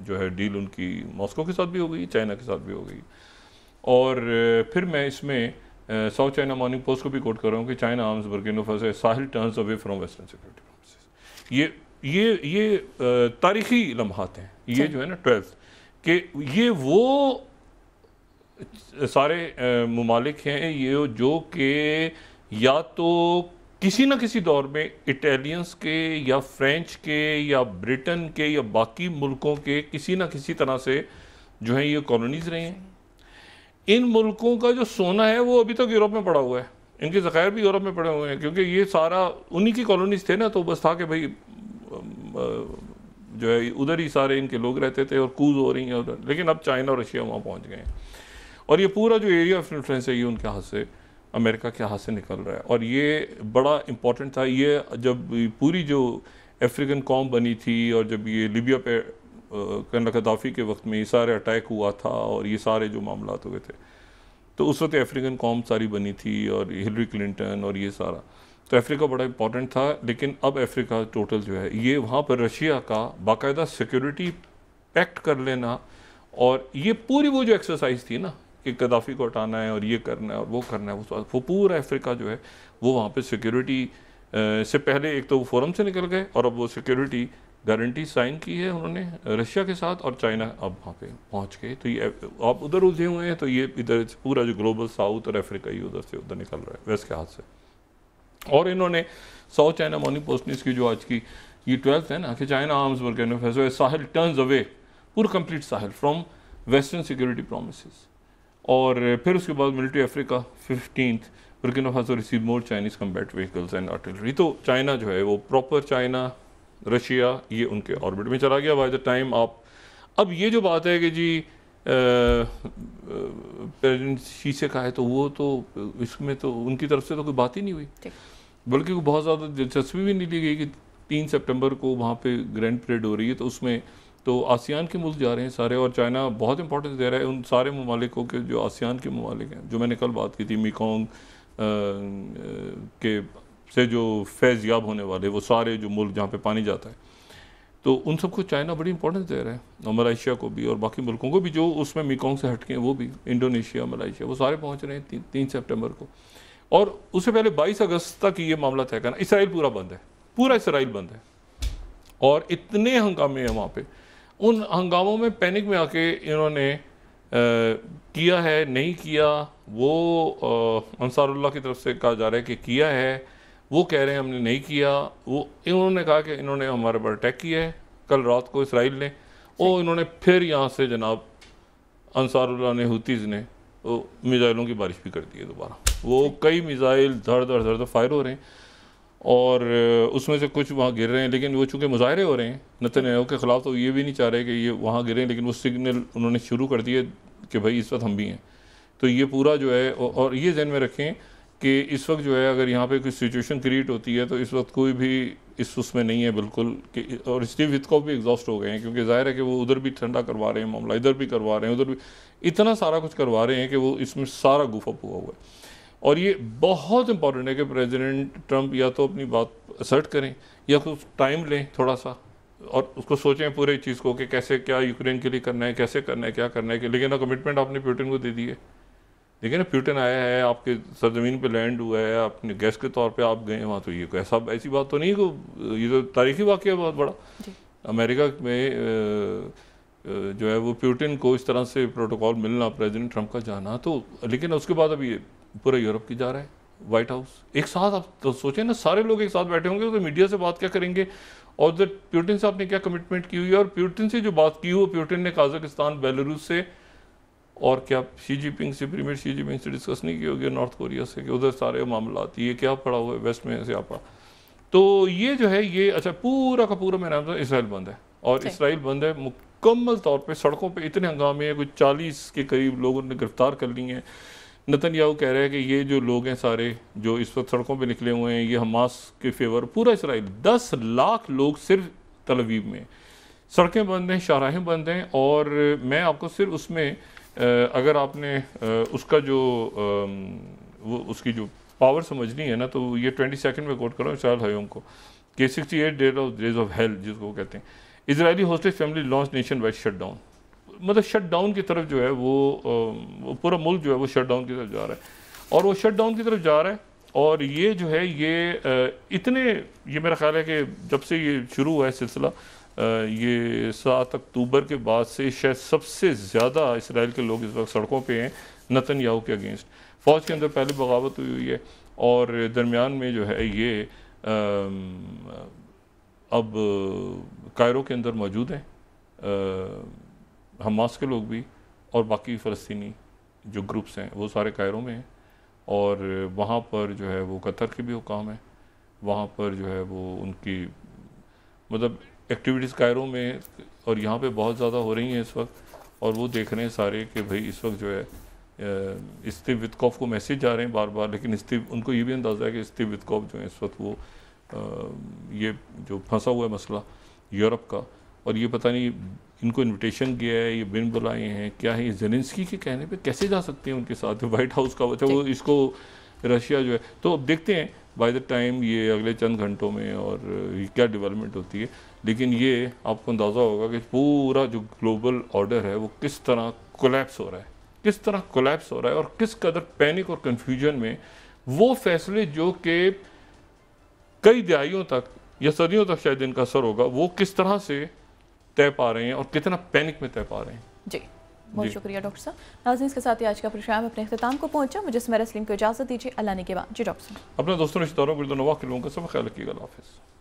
S2: जो है डील उनकी मॉस्को के साथ भी हो गई, चाइना के साथ भी हो गई। और फिर मैं इसमें साउथ चाइना मॉर्निंग पोस्ट को भी कोट कर रहा हूँ कि China arms Burkina Faso, Sahil turns away from western security promises. ये तारीखी लम्हात हैं, ये जो है ना 12th के, ये वो सारे ममालिक हैं ये जो कि या तो किसी न किसी दौर में इटालियंस के या फ्रेंच के या ब्रिटेन के या बाकी मुल्कों के किसी न किसी तरह से जो है ये कॉलोनीज रहे हैं। इन मुल्कों का जो सोना है वो अभी तक यूरोप में पड़ा हुआ है, इनके ज़खायर भी यूरोप में पड़े हुए हैं, क्योंकि ये सारा उन्हीं की कॉलोनीज थे ना, तो बस था कि भाई जो है उधर ही सारे इनके लोग रहते थे और कूज हो रही हैं उधर। लेकिन अब चाइना और रशिया वहाँ पहुँच गए हैं, और ये पूरा जो एरिया ऑफ इन्फ्लुएंस है ये उनके हाथ से, अमेरिका के हाथ से निकल रहा है। और ये बड़ा इम्पोर्टेंट था, ये जब पूरी जो अफ्रीकन कौम बनी थी, और जब ये लीबिया पे गद्दाफी के वक्त में ये सारे अटैक हुआ था और ये सारे जो मामला हुए थे, तो उस वक्त अफ्रीकन कौम सारी बनी थी, और हिलरी क्लिंटन और ये सारा, तो अफ्रीका बड़ा इंपॉर्टेंट था। लेकिन अब अफ्रीका टोटल जो है ये वहाँ पर रशिया का बाकायदा सिक्योरिटी पैक्ट कर लेना, और ये पूरी वो जो एक्सरसाइज थी ना कि गद्दाफी को हटाना है और ये करना है और वो करना है, वो पूरा अफ्रीका जो है वो वहाँ पे सिक्योरिटी से पहले एक तो वो फोरम से निकल गए, और अब वो सिक्योरिटी गारंटी साइन की है उन्होंने रशिया के साथ, और चाइना अब वहाँ पे पहुँच गए। तो ये आप उधर उलझे हुए हैं, तो ये इधर पूरा जो ग्लोबल साउथ और अफ्रीका ही उधर से उधर निकल रहा है वेस्ट के हाथ से। और इन्होंने south China morning post news की जो आज की ये 12th है ना कि चाइना आर्म्स बुर्किना फासो साहिल टर्न्स अवे, पूरा complete Sahil from western security promises. और फिर उसके बाद military Africa 15th Burkina Faso receive more Chinese combat vehicles and artillery. तो चाइना जो है वो प्रॉपर चाइना, रशिया, ये उनके ऑर्बिट में चला गया बाय द टाइम आप। अब ये जो बात है कि जी प्रेसिडेंट शी से कहा है, तो वो तो इसमें तो उनकी तरफ से तो कोई बात ही नहीं हुई, बल्कि बहुत ज़्यादा दिलचस्पी भी नहीं ली गई कि 3 सितंबर को वहाँ पे ग्रैंड परेड हो रही है, तो उसमें तो आसियान के मुल्क जा रहे हैं सारे, और चाइना बहुत इंपॉर्टेंस दे रहा है उन सारे ममालिकों के जो आसियान के ममालिक हैं, जो मैंने कल बात की थी मेकोंग के से जो फैज़ याब होने वाले वो सारे जो मुल्क जहाँ पे पानी जाता है, तो उन सबको चाइना बड़ी इंपॉर्टेंस दे रहा है, और मलेशिया को भी और बाकी मुल्कों को भी जो उसमें मेकोंग से हटके हैं, वो भी इंडोनेशिया, मलेशिया, वो सारे पहुँच रहे हैं 3 सितंबर को। और उससे पहले 22 अगस्त तक ये मामला तय करना। इसराइल पूरा बंद है, पूरा इसराइल बंद है, और इतने हंगामे हैं वहाँ पे। उन हंगामों में पैनिक में आके इन्होंने किया है नहीं किया, वो अंसारुल्लाह की तरफ से कहा जा रहा है कि किया है, वो कह रहे हैं हमने नहीं किया। वो इन्होंने कहा कि इन्होंने हमारे पर अटैक किया है कल रात को इसराइल ने, और इन्होंने फिर यहाँ से जनाब अंसारुल्लाह ने, हुतीज़ ने वो मिज़ाइलों की बारिश भी कर दी है दोबारा। वो कई मिज़ाइल धड़ धड़ धड़ फायर हो रहे हैं, और उसमें से कुछ वहाँ गिर रहे हैं, लेकिन वो चूँकि मुजाहरे हो रहे हैं नेतन्याहू के ख़िलाफ़, तो ये भी नहीं चाह रहे कि ये वहाँ गिरें, लेकिन वो सिग्नल उन्होंने शुरू कर दिए कि भाई इस वक्त हम भी हैं। तो ये पूरा जो है, और ये ज़हन में रखें कि इस वक्त जो है अगर यहाँ पे कोई सिचुएशन क्रिएट होती है तो इस वक्त कोई भी इस उसमें नहीं है बिल्कुल कि, और स्टीव विथकॉफ भी एग्जॉस्ट हो गए हैं, क्योंकि ज़ाहिर है कि वो उधर भी ठंडा करवा रहे हैं मामला, इधर भी करवा रहे हैं, उधर भी इतना सारा कुछ करवा रहे हैं कि वो इसमें सारा गुफअप हुआ हुआ है। और ये बहुत इंपॉर्टेंट है कि प्रेसिडेंट ट्रंप या तो अपनी बात असर्ट करें या कुछ टाइम लें थोड़ा सा, और उसको सोचें पूरे चीज़ को कि कैसे क्या यूक्रेन के लिए करना है, कैसे करना है, क्या करना है। लेकिन कमिटमेंट आपने पुतिन को दे दी है। देखिए ना, पुतिन आया है, आपके सरजमीन पे लैंड हुआ है, अपने गेस्ट के तौर पे आप गए वहाँ, तो ये ऐसी बात तो नहीं को, ये तो तारीखी वाक़या है बहुत बड़ा। अमेरिका में जो है वो पुतिन को इस तरह से प्रोटोकॉल मिलना, प्रेसिडेंट ट्रंप का जाना, तो लेकिन उसके बाद अभी पूरा यूरोप की जा रहा है, वाइट हाउस एक साथ। आप तो सोचें ना, सारे लोग एक साथ बैठे होंगे तो मीडिया से बात क्या करेंगे, और जब पुतिन से आपने क्या कमिटमेंट की हुई है, और पुतिन से जो बात की हुई, पुतिन ने काजाकिस्तान, बेलारूस से, और क्या शी जिनपिंग से, प्रीमियर शी जिनपिंग से डिस्कस नहीं की होगी, नॉर्थ कोरिया से, कि उधर सारे मामला, ये क्या पड़ा हुआ है वेस्ट में से आपा। तो ये जो है ये अच्छा पूरा का पूरा मेरा नाम इसराइल बंद है, और इसराइल बंद है मुकम्मल तौर पे। सड़कों पे इतने हंगामे हैं, कुछ 40 के करीब लोगों ने गिरफ्तार कर लिए हैं। नेतन्याहू कह रहे हैं कि ये जो लोग हैं सारे जो इस वक्त सड़कों पे निकले हुए हैं, ये हमास के फेवर, पूरा इसराइल 10 लाख लोग सिर्फ तल अवीव में, सड़कें बंद हैं, शाहराहें बंद हैं। और मैं आपको सिर्फ उसमें अगर आपने उसका जो वो उसकी जो पावर समझनी है ना, तो ये 22 सेकंड में कोट करो इसराइल हयोम को कि 68 डेज ऑफ हेल जिसको कहते हैं, Israeli hostage family launch nationwide shut down. मतलब शट डाउन की तरफ जो है वो पूरा मुल्क जो है वो शट डाउन की तरफ जा रहा है, और वो शट डाउन की तरफ जा रहा है। और ये जो है ये इतने, ये मेरा ख्याल है कि जब से ये शुरू हुआ है सिलसिला, ये 7 अक्टूबर के बाद से शायद सबसे ज़्यादा इसराइल के लोग इस वक्त सड़कों पे हैं नेतन्याहू के अगेंस्ट। फ़ौज के अंदर पहले बगावत हुई है, और दरमियान में जो है ये अब कायरो के अंदर मौजूद हैं हमास के लोग भी, और बाकी फ़लस्तीनी जो ग्रुप्स हैं वो सारे कायरो में हैं। और वहाँ पर जो है वो कतर के भी हुकाम है, वहाँ पर जो है वो उनकी मतलब एक्टिविटीज़ कायरो में और यहाँ पे बहुत ज़्यादा हो रही हैं इस वक्त। और वो देख रहे हैं सारे कि भाई इस वक्त जो है स्टीव विथकॉफ को मैसेज जा रहे हैं बार बार, लेकिन उनको ये भी अंदाज़ा है कि स्टीव विथकॉफ जो है इस वक्त वो ये जो फंसा हुआ है मसला यूरोप का, और ये पता नहीं इनको इनविटेशन किया है, ये बिन बुलाए हैं, क्या है, ये जेलेंस्की के कहने पे कैसे जा सकते हैं उनके साथ, वाइट हाउस का बच्चा वो, इसको रशिया जो है। तो अब देखते हैं बाय द टाइम ये अगले चंद घंटों में और क्या डेवलपमेंट होती है। लेकिन ये आपको अंदाज़ा होगा कि पूरा जो ग्लोबल ऑर्डर है वो किस तरह कोलैप्स हो रहा है, किस तरह कोलैप्स हो रहा है, और किस कदर पैनिक और कन्फ्यूजन में वो फैसले जो कि कई दहाइयों तक या सदियों तक शायद इनका असर होगा, वो किस तरह से तय पा रहे हैं और कितना पैनिक में तय पा रहे हैं।
S1: जी बहुत शुक्रिया डॉक्टर साहब। नाज़रीन, इसके साथ ही आज का प्रोग्राम अपने अख्ताम को पहुंचा। मुझे सुमेरा सलीम को इजाज़त दीजिए। अल्लाह ने के बाद जी डॉक्टर साहब।
S2: अपने दोस्तों रिश्तेदारों, गुर्दो नवाह के लोगों का सब ख्याल रखिएगा। अल्लाह हाफ़िज़।